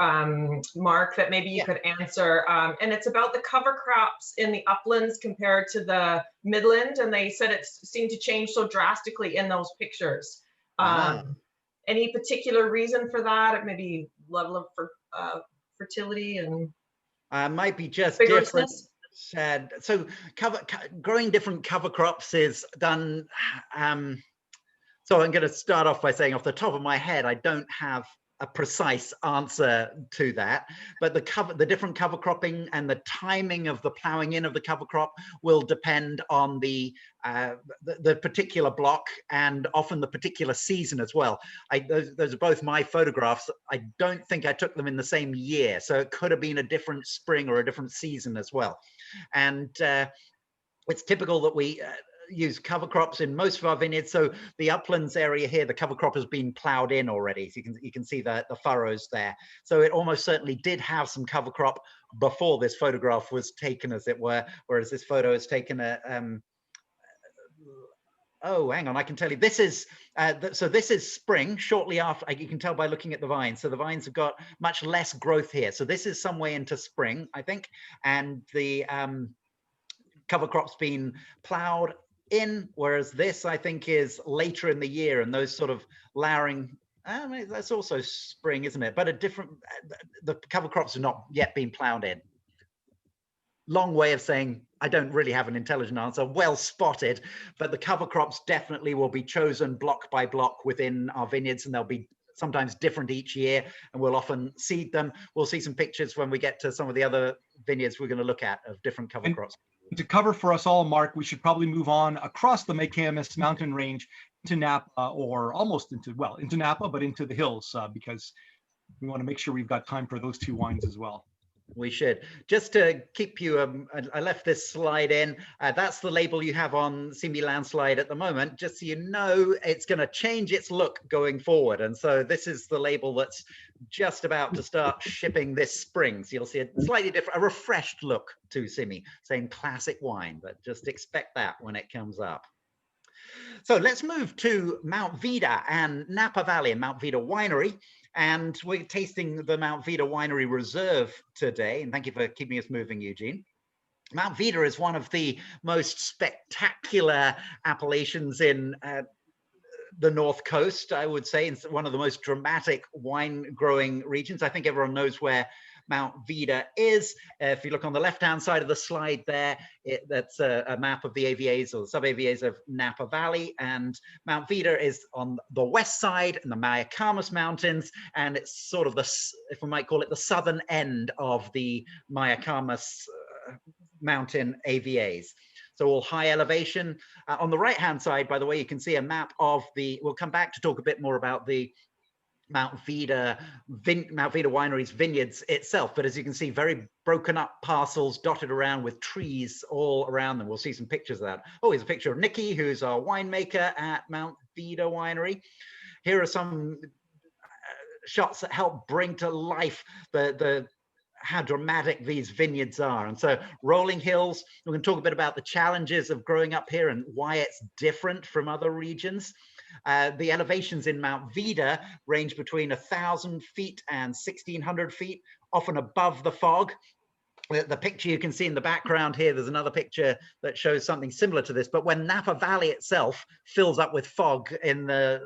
Mark, that maybe you could answer. And it's about the cover crops in the uplands compared to the Midland. And they said it seemed to change so drastically in those pictures. Any particular reason for that? Maybe level of fertility and might be just different. So growing different cover crops is done So I'm going to start off by saying off the top of my head, I don't have a precise answer to that, but the different cover cropping and the timing of the ploughing in of the cover crop will depend on the particular block and often the particular season as well. Those are both my photographs. I don't think I took them in the same year, so it could have been a different spring or a different season as well. And it's typical that we use cover crops in most of our vineyards. So the uplands area here, the cover crop has been ploughed in already. So you can see the furrows there. So it almost certainly did have some cover crop before this photograph was taken, as it were, whereas this photo is taken at, oh, hang on, I can tell you, this is, so this is spring, shortly after, you can tell by looking at the vines. So the vines have got much less growth here. So this is some way into spring, I think. And the cover crop's been ploughed in, whereas this I think is later in the year, and those sort of layering, that's also spring, isn't it? But a different, the cover crops have not yet been ploughed in. Long way of saying I don't really have an intelligent answer. Well spotted, but the cover crops definitely will be chosen block by block within our vineyards, and they'll be sometimes different each year, and we'll often seed them. We'll see some pictures when we get to some of the other vineyards we're going to look at of different cover crops. To cover for us all, Mark, we should probably move on across the McCamus mountain range into Napa, or almost into, well, into Napa, but into the hills, because we want to make sure we've got time for those two wines as well. We should. Just to keep you, I left this slide in. That's the label you have on Simi Landslide at the moment. Just so you know, it's going to change its look going forward. And so this is the label that's just about to start shipping this spring. So you'll see a slightly different, a refreshed look to Simi, saying classic wine, but just expect that when it comes up. So let's move to Mount Veeder and Napa Valley and Mount Veeder Winery. And we're tasting the Mount Veeder Winery Reserve today. And thank you for keeping us moving, Eugene. Mount Veeder is one of the most spectacular appellations in the North Coast, I would say. It's one of the most dramatic wine growing regions. I think everyone knows where Mount Veeder is. If you look on the left-hand side of the slide there, that's a map of the AVAs or the sub-AVAs of Napa Valley. And Mount Veeder is on the west side in the Mayacamas Mountains. And it's sort of the, if we might call it, the southern end of the Mayacamas mountain AVAs. So all high elevation. On the right-hand side, by the way, you can see a map of the, we'll come back to talk a bit more about the Mount Veeder Winery's vineyards itself, but as you can see, very broken up parcels dotted around with trees all around them. We'll see some pictures of that. Oh, here's a picture of Nikki, who's our winemaker at Mount Veeder Winery. Here are some shots that help bring to life how dramatic these vineyards are. And so rolling hills, we're going to talk a bit about the challenges of growing up here and why it's different from other regions. The elevations in Mount Veeder range between 1,000 feet and 1,600 feet, often above the fog. The picture you can see in the background here, there's another picture that shows something similar to this, but when Napa Valley itself fills up with fog in the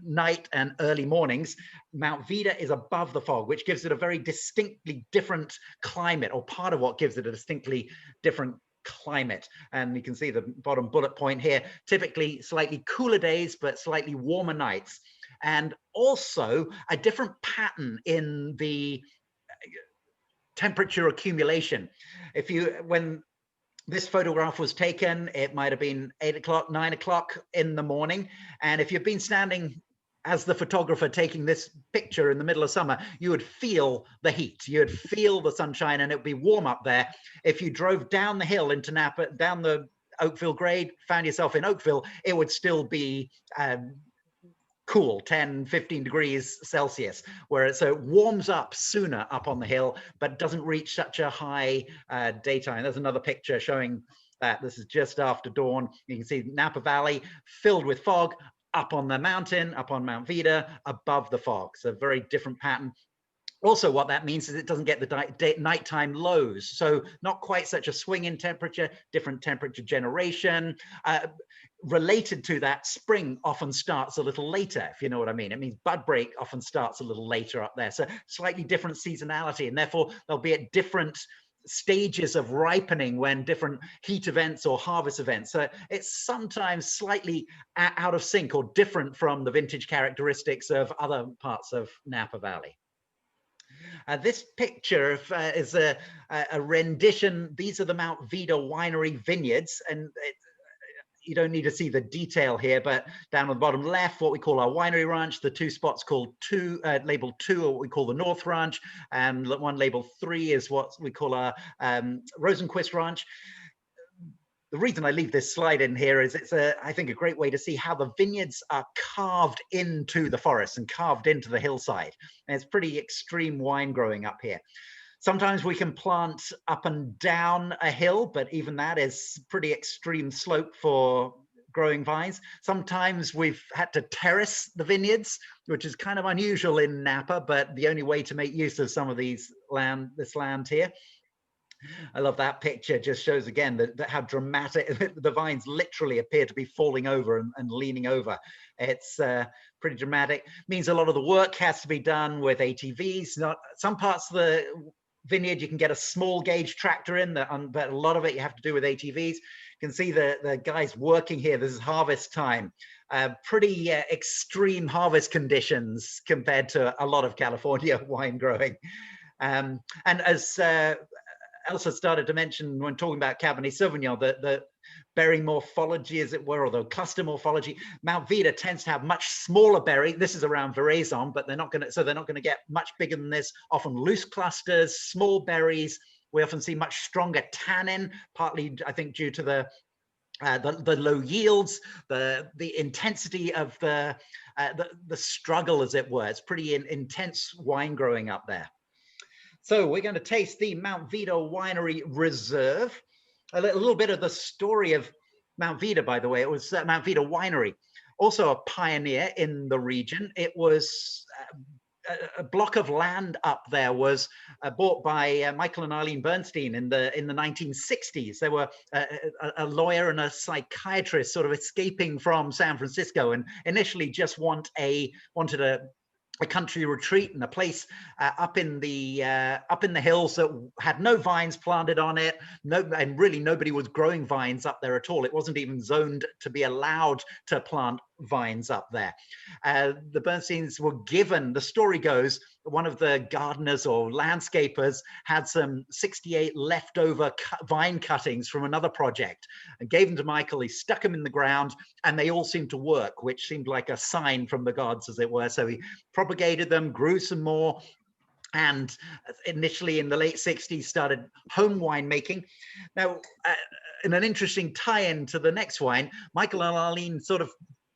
night and early mornings, Mount Veeder is above the fog, which gives it a very distinctly different climate, or part of what gives it a distinctly different climate. And you can see the bottom bullet point here, typically slightly cooler days, but slightly warmer nights. And also a different pattern in the temperature accumulation. When this photograph was taken, it might have been 8 o'clock, 9 o'clock in the morning. And if you've been standing as the photographer taking this picture in the middle of summer, you would feel the heat, you'd feel the sunshine, and it would be warm up there. If you drove down the hill into Napa, down the Oakville grade, found yourself in Oakville, it would still be cool, 10, 15 degrees Celsius, so it warms up sooner up on the hill, but doesn't reach such a high daytime. There's another picture showing that. This is just after dawn. You can see Napa Valley filled with fog, up on the mountain, up on Mount Veeder, above the fog. So very different pattern. Also, what that means is it doesn't get the nighttime lows. So not quite such a swing in temperature, different temperature generation. Related to that, spring often starts a little later, if you know what I mean. It means bud break often starts a little later up there. So slightly different seasonality, and therefore there'll be at different stages of ripening when different heat events or harvest events. So it's sometimes slightly out of sync or different from the vintage characteristics of other parts of Napa Valley. This picture is a rendition. These are the Mount Veeder Winery vineyards, and you don't need to see the detail here, but down on the bottom left, what we call our winery ranch, the 2 spots called labeled 2 are what we call the North Ranch, and one labeled 3 is what we call our Rosenquist Ranch. The reason I leave this slide in here is it's, I think, a great way to see how the vineyards are carved into the forest and carved into the hillside. And it's pretty extreme wine growing up here. Sometimes we can plant up and down a hill, but even that is pretty extreme slope for growing vines. Sometimes we've had to terrace the vineyards, which is kind of unusual in Napa, but the only way to make use of some of this land here. I love that picture. Just shows again that how dramatic the vines literally appear to be falling over and leaning over. It's pretty dramatic. Means a lot of the work has to be done with ATVs. Not some parts of the vineyard you can get a small gauge tractor in, but a lot of it you have to do with ATVs. You can see the guys working here. This is harvest time. Pretty extreme harvest conditions compared to a lot of California wine growing. And as Elsa started to mention when talking about Cabernet Sauvignon, the berry morphology, as it were, or the cluster morphology, Mount Veeder tends to have much smaller berry. This is around veraison, but they're not going to get much bigger than this. Often loose clusters, small berries. We often see much stronger tannin, partly I think due to the low yields, the intensity of the struggle, as it were. It's pretty intense wine growing up there. So we're going to taste the Mount Veeder Winery Reserve. A little bit of the story of Mount Veeder, by the way. It was Mount Veeder Winery, also a pioneer in the region. It was a block of land up there was bought by Michael and Eileen Bernstein in the 1960s. They were a lawyer and a psychiatrist sort of escaping from San Francisco, and initially just wanted a country retreat and a place up in the hills that had no vines planted on it. And really nobody was growing vines up there at all. It wasn't even zoned to be allowed to plant vines up there. The Bernsteins were given, the story goes, one of the gardeners or landscapers had some 68 leftover vine cuttings from another project and gave them to Michael. He stuck them in the ground and they all seemed to work, which seemed like a sign from the gods, as it were. So he propagated them, grew some more, and initially in the late 60s started home winemaking. Now, in an interesting tie-in to the next wine, Michael and Arlene sort of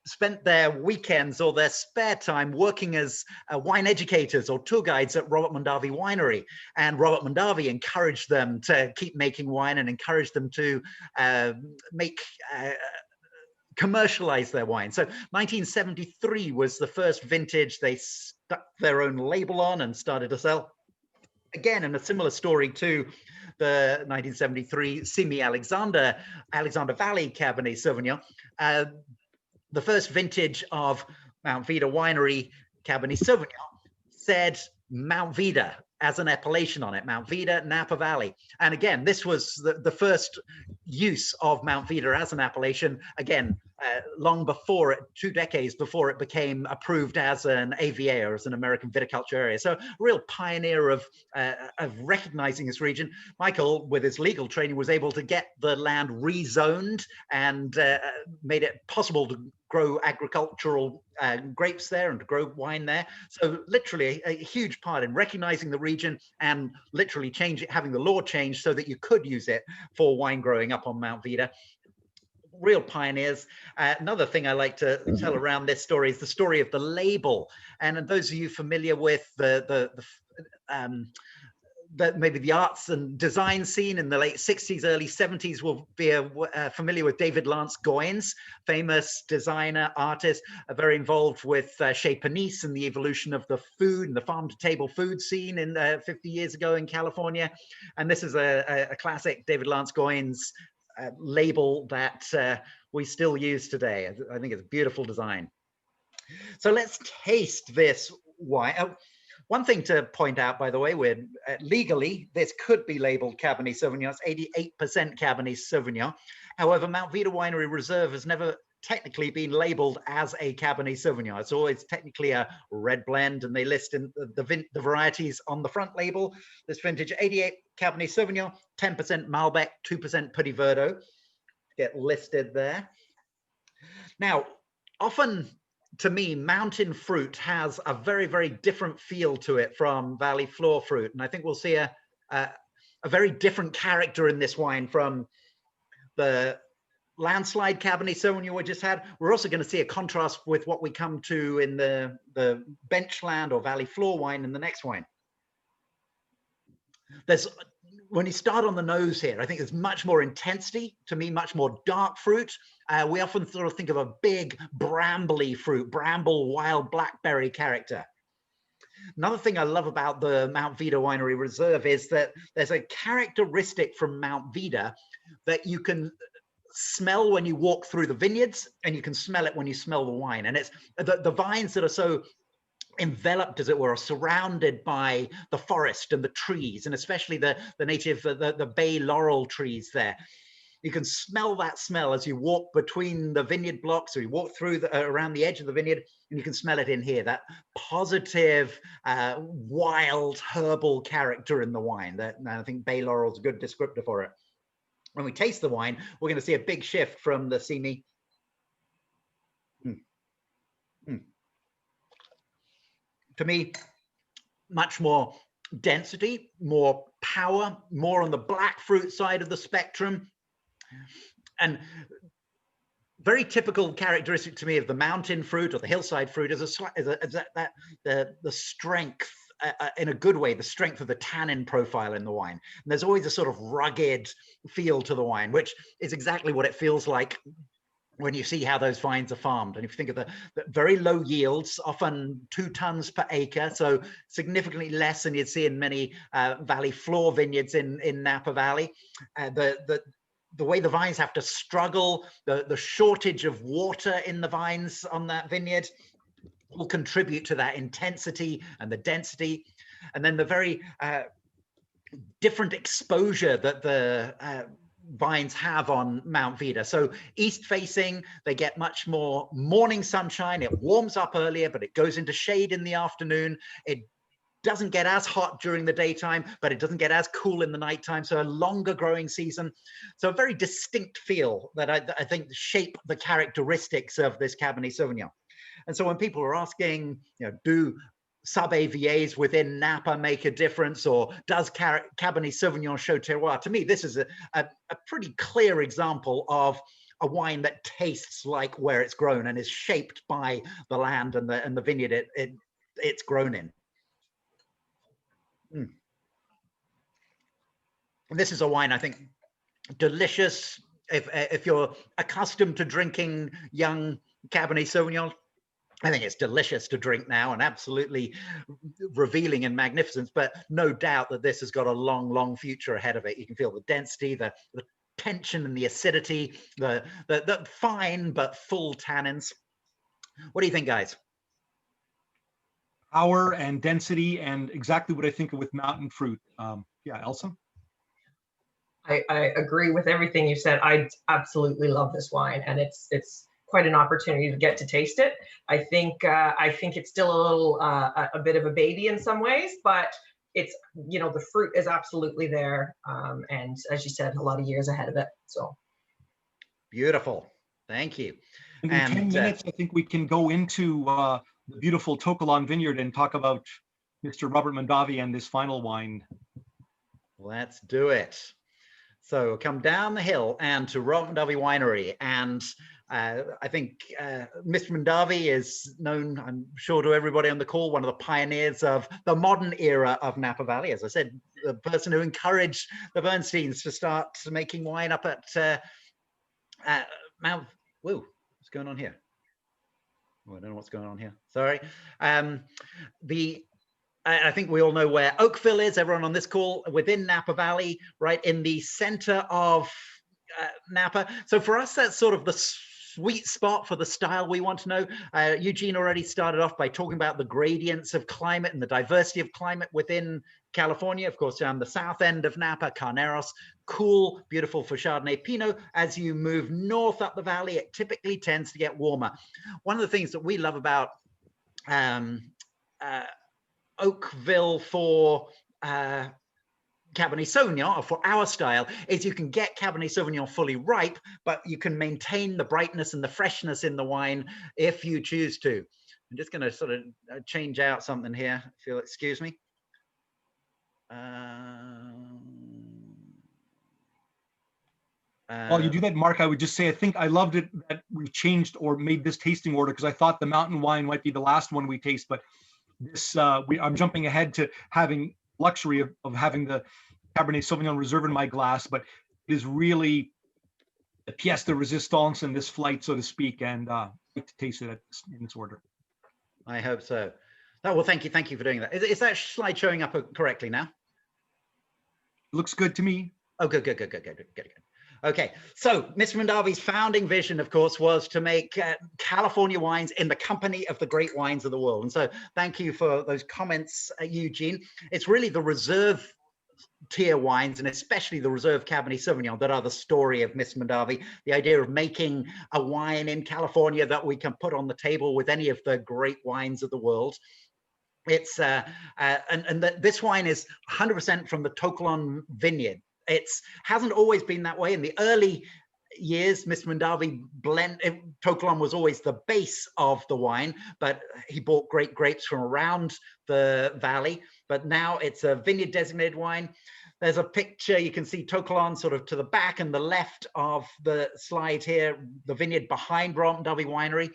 spent their weekends or their spare time working as wine educators or tour guides at Robert Mondavi Winery. And Robert Mondavi encouraged them to keep making wine and encouraged them to commercialize their wine. So 1973 was the first vintage they stuck their own label on and started to sell. Again, in a similar story to the 1973 Simi Alexander Valley Cabernet Sauvignon, the first vintage of Mount Veeder Winery Cabernet Sauvignon said Mount Veeder as an appellation on it, Mount Veeder, Napa Valley. And again, this was the first use of Mount Veeder as an appellation, again, long before it, 2 decades before it became approved as an AVA or as an American viticulture area. So a real pioneer of recognizing this region. Michael, with his legal training, was able to get the land rezoned and made it possible to grow agricultural grapes there and to grow wine there. So literally a huge part in recognizing the region and literally having the law changed so that you could use it for wine growing up on Mount Veeder. Real pioneers. Another thing I like to tell around this story is the story of the label. And those of you familiar with maybe the arts and design scene in the late 60s, early 70s will be familiar with David Lance Goines, famous designer, artist, very involved with Chez Panisse and the evolution of the food and the farm-to-table food scene in 50 years ago in California. And this is a classic David Lance Goines label that we still use today. I think it's a beautiful design. So let's taste this wine. One thing to point out, by the way, we're legally, this could be labeled Cabernet Sauvignon. It's 88% Cabernet Sauvignon. However, Mount Veeder Winery Reserve has never technically been labeled as a Cabernet Sauvignon. It's always technically a red blend, and they list in the varieties on the front label. This vintage, 88 Cabernet Sauvignon, 10% Malbec, 2% Petit Verdot, get listed there. Now, often, to me, mountain fruit has a very, very different feel to it from valley floor fruit. And I think we'll see a very different character in this wine from the Landslide Cabernet Sauvignon we just had. We're also going to see a contrast with what we come to in the benchland or valley floor wine in the next wine. When you start on the nose here, I think there's much more intensity, to me, much more dark fruit. We often sort of think of a big brambly fruit, bramble, wild blackberry character. Another thing I love about the Mount Veeder Winery Reserve is that there's a characteristic from Mount Veeder that you can smell when you walk through the vineyards, and you can smell it when you smell the wine. And it's the vines that are so enveloped, as it were, are surrounded by the forest and the trees, and especially the native, the bay laurel trees there. You can smell that smell as you walk between the vineyard blocks, or you walk through around the edge of the vineyard, and you can smell it in here, that positive, wild, herbal character in the wine. And I think bay laurel is a good descriptor for it. When we taste the wine, we're going to see a big shift from the Simi. To me, much more density, more power, more on the black fruit side of the spectrum. And very typical characteristic to me of the mountain fruit or the hillside fruit is the strength, in a good way, the strength of the tannin profile in the wine. And there's always a sort of rugged feel to the wine, which is exactly what it feels like when you see how those vines are farmed. And if you think of the very low yields, often 2 tons per acre, so significantly less than you'd see in many valley floor vineyards in Napa Valley. The way the vines have to struggle, the shortage of water in the vines on that vineyard will contribute to that intensity and the density. And then the very different exposure that the vines have on Mount Veeder. So east facing, they get much more morning sunshine. It warms up earlier, but it goes into shade in the afternoon. It doesn't get as hot during the daytime, but it doesn't get as cool in the nighttime. So a longer growing season. So a very distinct feel that I think shape the characteristics of this Cabernet Sauvignon. And so when people are asking, do sub-AVAs within Napa make a difference, or does Cabernet Sauvignon show terroir? To me, this is a pretty clear example of a wine that tastes like where it's grown and is shaped by the land and the vineyard it's grown in. And this is a wine, I think, delicious. If you're accustomed to drinking young Cabernet Sauvignon, I think it's delicious to drink now and absolutely revealing and magnificent, but no doubt that this has got a long, long future ahead of it. You can feel the density, the tension and the acidity, the fine but full tannins. What do you think, guys? Power and density, and exactly what I think of with mountain fruit. Yeah, Elsa? I agree with everything you said. I absolutely love this wine, and it's quite an opportunity to get to taste it. I think it's still a little a bit of a baby in some ways, but it's, the fruit is absolutely there, and as you said, a lot of years ahead of it. So beautiful, thank you. And in 10 minutes, I think we can go into the beautiful Tokalan Vineyard and talk about Mr. Robert Mundavi and this final wine. Let's do it. So come down the hill and to Mundavi Winery, and I think Mr. Mundavi is known, I'm sure, to everybody on the call, one of the pioneers of the modern era of Napa Valley. As I said, the person who encouraged the Bernsteins to start making wine up at Mount. Whoa, what's going on here? Oh, I don't know what's going on here. Sorry. I think we all know where Oakville is, everyone on this call, within Napa Valley, right in the center of Napa. So for us, that's sort of the sweet spot for the style we want to know. Eugene already started off by talking about the gradients of climate and the diversity of climate within California. Of course, down the south end of Napa, Carneros, cool, beautiful for Chardonnay Pinot. As you move north up the valley, it typically tends to get warmer. One of the things that we love about Oakville for Cabernet Sauvignon, or for our style, is you can get Cabernet Sauvignon fully ripe, but you can maintain the brightness and the freshness in the wine if you choose to. I'm just going to sort of change out something here, if you'll excuse me. While you do that, Mark, I would just say I think I loved it that we changed or made this tasting order, because I thought the mountain wine might be the last one we taste, but this I'm jumping ahead to having luxury of having the Cabernet Sauvignon Reserve in my glass, but it is really the pièce de résistance in this flight, so to speak, and I'd like to taste it in this order. I hope so. Oh, well, thank you for doing that. Is that slide showing up correctly now? Looks good to me. Oh, good. Okay, so Mr. Mundavi's founding vision, of course, was to make California wines in the company of the great wines of the world. And so thank you for those comments, Eugene. It's really the reserve tier wines, and especially the reserve Cabernet Sauvignon, that are the story of Miss Mundavi. The idea of making a wine in California that we can put on the table with any of the great wines of the world. It's this wine is 100% from the To Kalon vineyard. It's hasn't always been that way. In the early years, Miss Mundavi To Kalon was always the base of the wine, but he bought great grapes from around the valley. But now it's a vineyard designated wine. There's a picture, you can see To Kalon sort of to the back and the left of the slide here, the vineyard behind Mundavi Winery.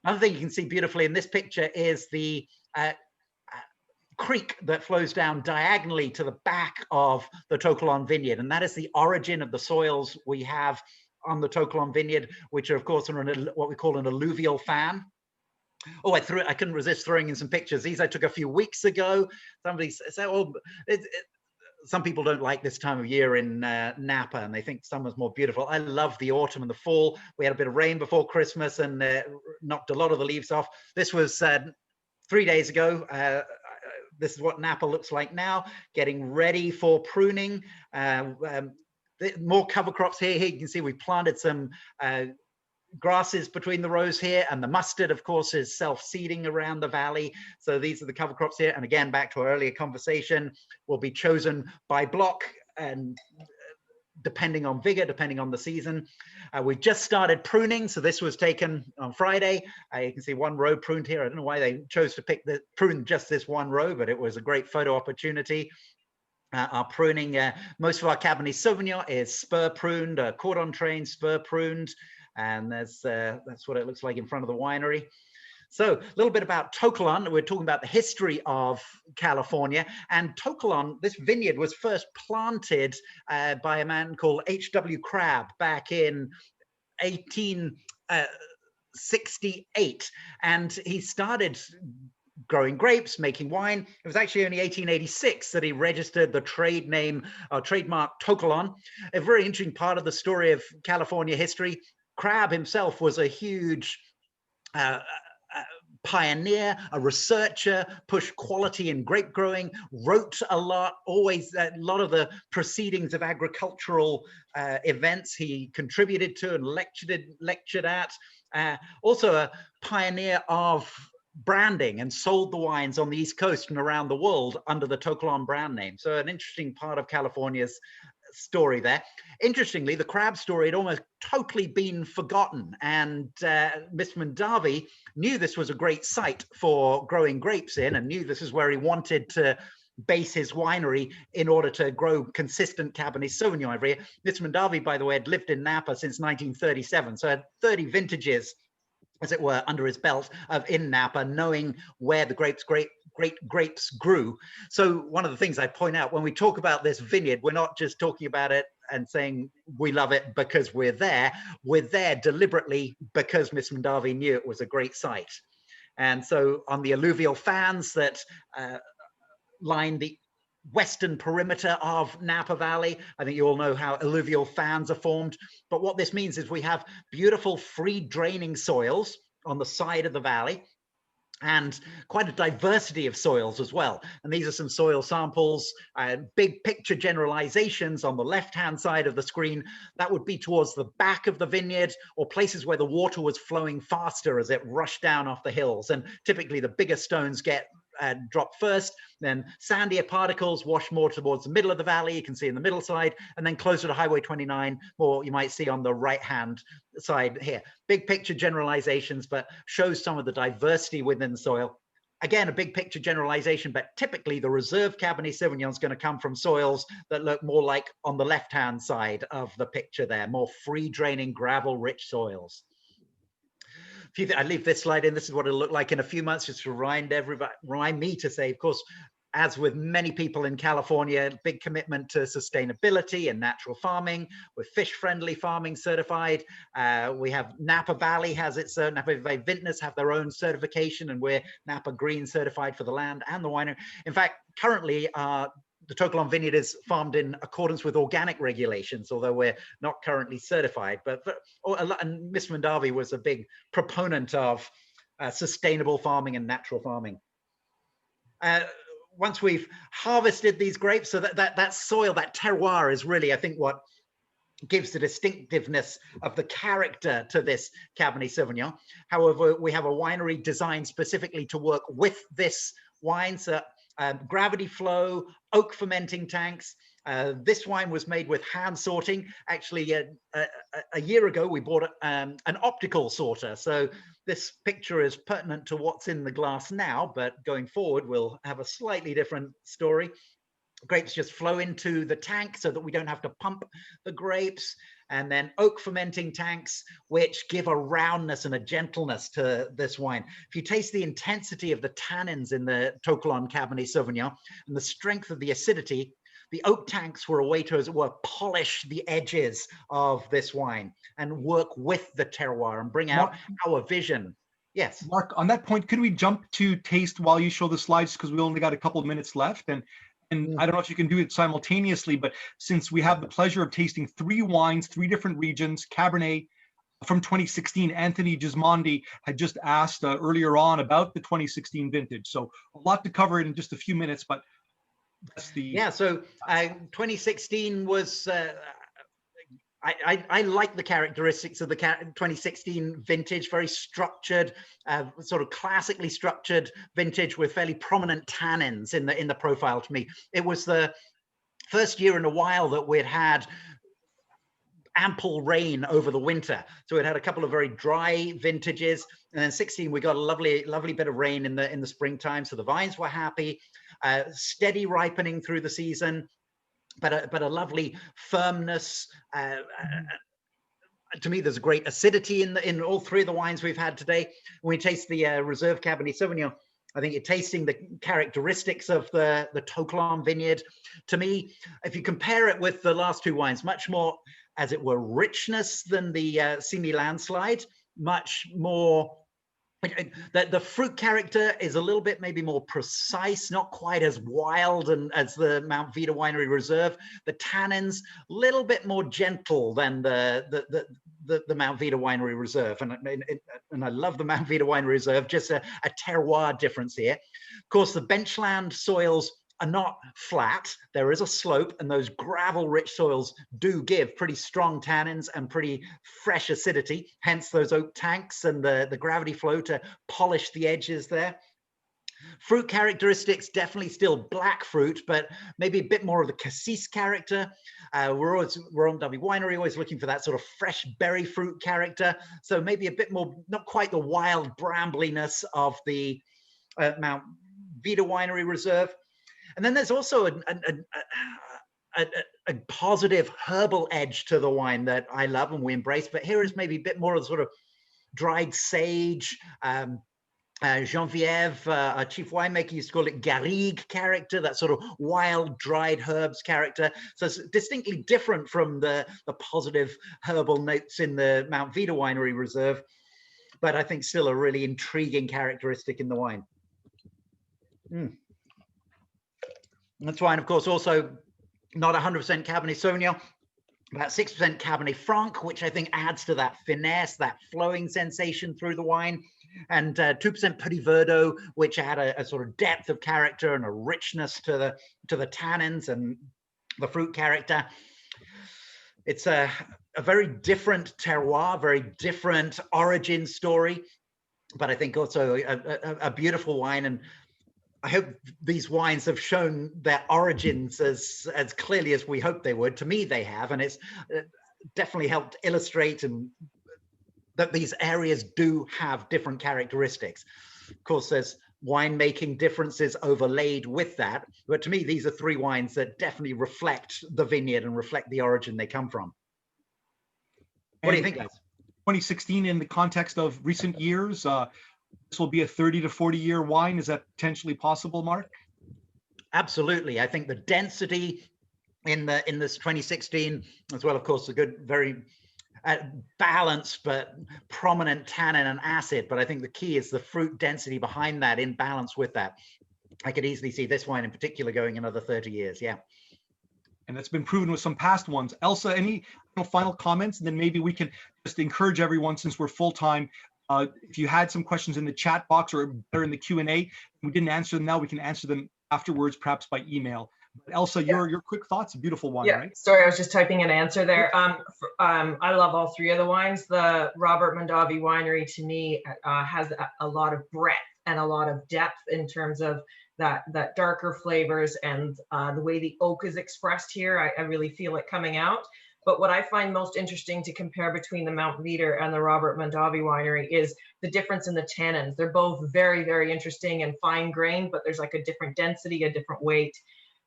Another thing you can see beautifully in this picture is the creek that flows down diagonally to the back of the To Kalon vineyard, and that is the origin of the soils we have on the To Kalon vineyard, which are of course are what we call an alluvial fan. Oh, I couldn't resist throwing in some pictures. These I took a few weeks ago. Somebody said, "Oh, some people don't like this time of year in Napa, and they think summer's more beautiful." I love the autumn and the fall. We had a bit of rain before Christmas and knocked a lot of the leaves off. This was 3 days ago. This is what Napa looks like now, getting ready for pruning. More cover crops here. Here you can see we planted some grasses between the rows here, and the mustard, of course, is self-seeding around the valley. So these are the cover crops here. And again, back to our earlier conversation, will be chosen by block and depending on vigor, depending on the season. We just started pruning, so this was taken on Friday. You can see one row pruned here. I don't know why they chose to prune just this one row, but it was a great photo opportunity. Our pruning, most of our Cabernet Sauvignon is spur pruned, cordon train, spur pruned, and that's what it looks like in front of the winery. So a little bit about To Kalon. We're talking about the history of California, and To Kalon, this vineyard was first planted by a man called H.W. Crabb back in 1868, and he started growing grapes, making wine. It was actually only 1886 that he registered the trade name, trademark To Kalon. A very interesting part of the story of California history. Crabb himself was a huge pioneer, a researcher, pushed quality in grape growing, wrote a lot, always a lot of the proceedings of agricultural events he contributed to and lectured at. Also a pioneer of branding, and sold the wines on the East Coast and around the world under the To Kalon brand name. So an interesting part of California's story there. Interestingly, the Crabb story had almost totally been forgotten, and Mr. Mundavi knew this was a great site for growing grapes in, and knew this is where he wanted to base his winery in order to grow consistent Cabernet Sauvignon every year. Mr. Mundavi, by the way, had lived in Napa since 1937, so had 30 vintages, as it were, under his belt in Napa, knowing where the great grapes grew. So one of the things I point out when we talk about this vineyard, we're not just talking about it and saying we love it because we're there. We're there deliberately because Miss Mundavi knew it was a great site. And so on the alluvial fans that line western perimeter of Napa Valley. I think you all know how alluvial fans are formed, but what this means is we have beautiful free draining soils on the side of the valley, and quite a diversity of soils as well. And these are some soil samples, big picture generalizations on the left-hand side of the screen. That would be towards the back of the vineyard, or places where the water was flowing faster as it rushed down off the hills. And typically the bigger stones get dropped first, then sandier particles wash more towards the middle of the valley, you can see in the middle side, and then closer to Highway 29, more you might see on the right-hand side here. Big picture generalizations, but shows some of the diversity within the soil. Again, a big picture generalization, but typically the reserve Cabernet Sauvignon is going to come from soils that look more like on the left-hand side of the picture there, more free-draining, gravel-rich soils. I leave this slide in. This is what it'll look like in a few months, just to remind me to say, of course, as with many people in California, big commitment to sustainability and natural farming. We're fish-friendly farming certified. We have Napa Valley has its own, Napa Valley Vintners have their own certification, and we're Napa Green certified for the land and the winery. In fact, currently, the To Kalon Vineyard is farmed in accordance with organic regulations, although we're not currently certified. And Miss Mundavi was a big proponent of sustainable farming and natural farming. Once we've harvested these grapes, so that soil, that terroir is really, I think, what gives the distinctiveness of the character to this Cabernet Sauvignon. However, we have a winery designed specifically to work with this wine. So gravity flow, oak fermenting tanks. This wine was made with hand sorting. Actually, a year ago, we bought an optical sorter. So this picture is pertinent to what's in the glass now, but going forward, we'll have a slightly different story. Grapes just flow into the tank so that we don't have to pump the grapes. And then oak fermenting tanks, which give a roundness and a gentleness to this wine. If you taste the intensity of the tannins in the To Kalon Cabernet Sauvignon and the strength of the acidity, the oak tanks were a way to, as it were, polish the edges of this wine and work with the terroir and bring out our vision. Yes. Mark, on that point, could we jump to taste while you show the slides, because we only got a couple of minutes left? And I don't know if you can do it simultaneously, but since we have the pleasure of tasting 3 wines, 3 different regions, Cabernet from 2016, Anthony Gismondi had just asked earlier on about the 2016 vintage. So a lot to cover in just a few minutes, but that's the... Yeah, so 2016 was... I like the characteristics of the 2016 vintage, very structured, sort of classically structured vintage with fairly prominent tannins in the profile to me. It was the first year in a while that we'd had ample rain over the winter. So it had a couple of very dry vintages, and then 16 we got a lovely bit of rain in the springtime. So the vines were happy, steady ripening through the season. But a lovely firmness. To me, there's a great acidity in all 3 of the wines we've had today. When we taste the Reserve Cabernet Sauvignon, I think you're tasting the characteristics of the To Kalon Vineyard. To me, if you compare it with the last 2 wines, much more, as it were, richness than the Simi Landslide, much more. The fruit character is a little bit maybe more precise, not quite as wild and as the Mount Veeder Winery Reserve. The tannins a little bit more gentle than the Mount Veeder Winery Reserve, and I love the Mount Veeder Winery Reserve. Just a terroir difference here. Of course, the benchland soils are not flat. There is a slope, and those gravel-rich soils do give pretty strong tannins and pretty fresh acidity, hence those oak tanks and the gravity flow to polish the edges there. Fruit characteristics, definitely still black fruit, but maybe a bit more of the cassis character. We're on Mundavi Winery, always looking for that sort of fresh berry fruit character. So maybe a bit more, not quite the wild brambliness of the Mount Veeder Winery Reserve. And then there's also a positive herbal edge to the wine that I love and we embrace. But here is maybe a bit more of the sort of dried sage, Geneviève, our chief winemaker, used to call it garrigue character, that sort of wild dried herbs character. So it's distinctly different from the positive herbal notes in the Mount Veeder Winery Reserve, but I think still a really intriguing characteristic in the wine. That's wine, of course, also not 100% Cabernet Sauvignon, about 6% Cabernet Franc, which I think adds to that finesse, that flowing sensation through the wine, and 2% Petit Verdot, which add a sort of depth of character and a richness to the tannins and the fruit character. It's a very different terroir, very different origin story, but I think also a beautiful wine. And I hope these wines have shown their origins as clearly as we hoped they would. To me, they have, and it's definitely helped illustrate that these areas do have different characteristics. Of course, there's winemaking differences overlaid with that, but to me, these are three wines that definitely reflect the vineyard and reflect the origin they come from. What do you think, guys? 2016, in the context of recent years, this will be a 30 to 40 year wine. Is that potentially possible, Mark? Absolutely. I think the density in this 2016, as well, of course, a good, very balanced but prominent tannin and acid. But I think the key is the fruit density behind that, in balance with that. I could easily see this wine in particular going another 30 years. Yeah. And that's been proven with some past ones. Elsa, any final comments? And then maybe we can just encourage everyone, since we're full time, if you had some questions in the chat box or better in the Q&A, we didn't answer them now, we can answer them afterwards, perhaps by email. But Elsa, your quick thoughts, a beautiful wine, right? Sorry, I was just typing an answer there. I love all three of the wines. The Robert Mondavi Winery, to me, has a lot of breadth and a lot of depth in terms of that darker flavors and the way the oak is expressed here. I really feel it coming out. But what I find most interesting to compare between the Mount Veeder and the Robert Mondavi Winery is the difference in the tannins. They're both very, very interesting and fine grained, but there's like a different density, a different weight.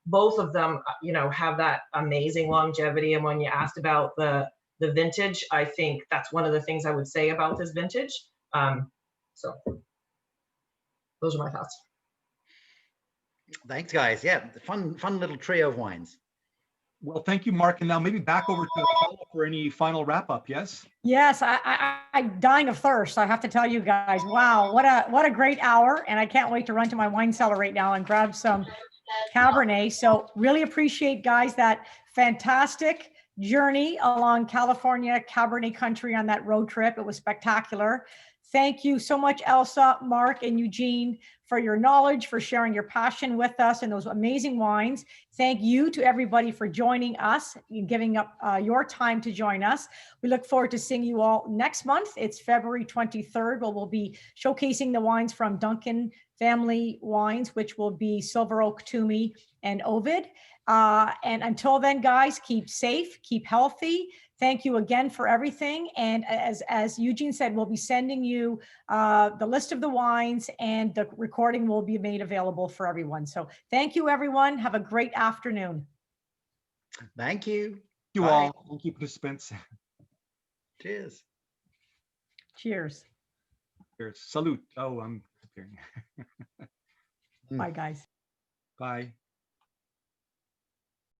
Both of them, have that amazing longevity. And when you asked about the vintage, I think that's one of the things I would say about this vintage. So those are my thoughts. Thanks, guys. Yeah, fun little trio of wines. Well, thank you, Mark. And now maybe back over to Paula for any final wrap up. Yes. Yes, I'm dying of thirst. I have to tell you guys, wow, what a great hour. And I can't wait to run to my wine cellar right now and grab some Cabernet. So really appreciate, guys, that fantastic journey along California Cabernet country on that road trip. It was spectacular. Thank you so much, Elsa, Mark, and Eugene, for your knowledge, for sharing your passion with us and those amazing wines. Thank you to everybody for joining us and giving up your time to join us. We look forward to seeing you all next month. It's February 23rd, where we'll be showcasing the wines from Duncan Family Wines, which will be Silver Oak, Toomey, and Ovid. And until then, guys, keep safe, keep healthy. Thank you again for everything. And as Eugene said, we'll be sending you the list of the wines, and the recording will be made available for everyone. So thank you, everyone. Have a great afternoon. Thank you. Thank you Bye. all. Thank you, participants. Cheers. Cheers. Cheers. Salute. Oh, I'm disappearing. Bye, guys. Bye.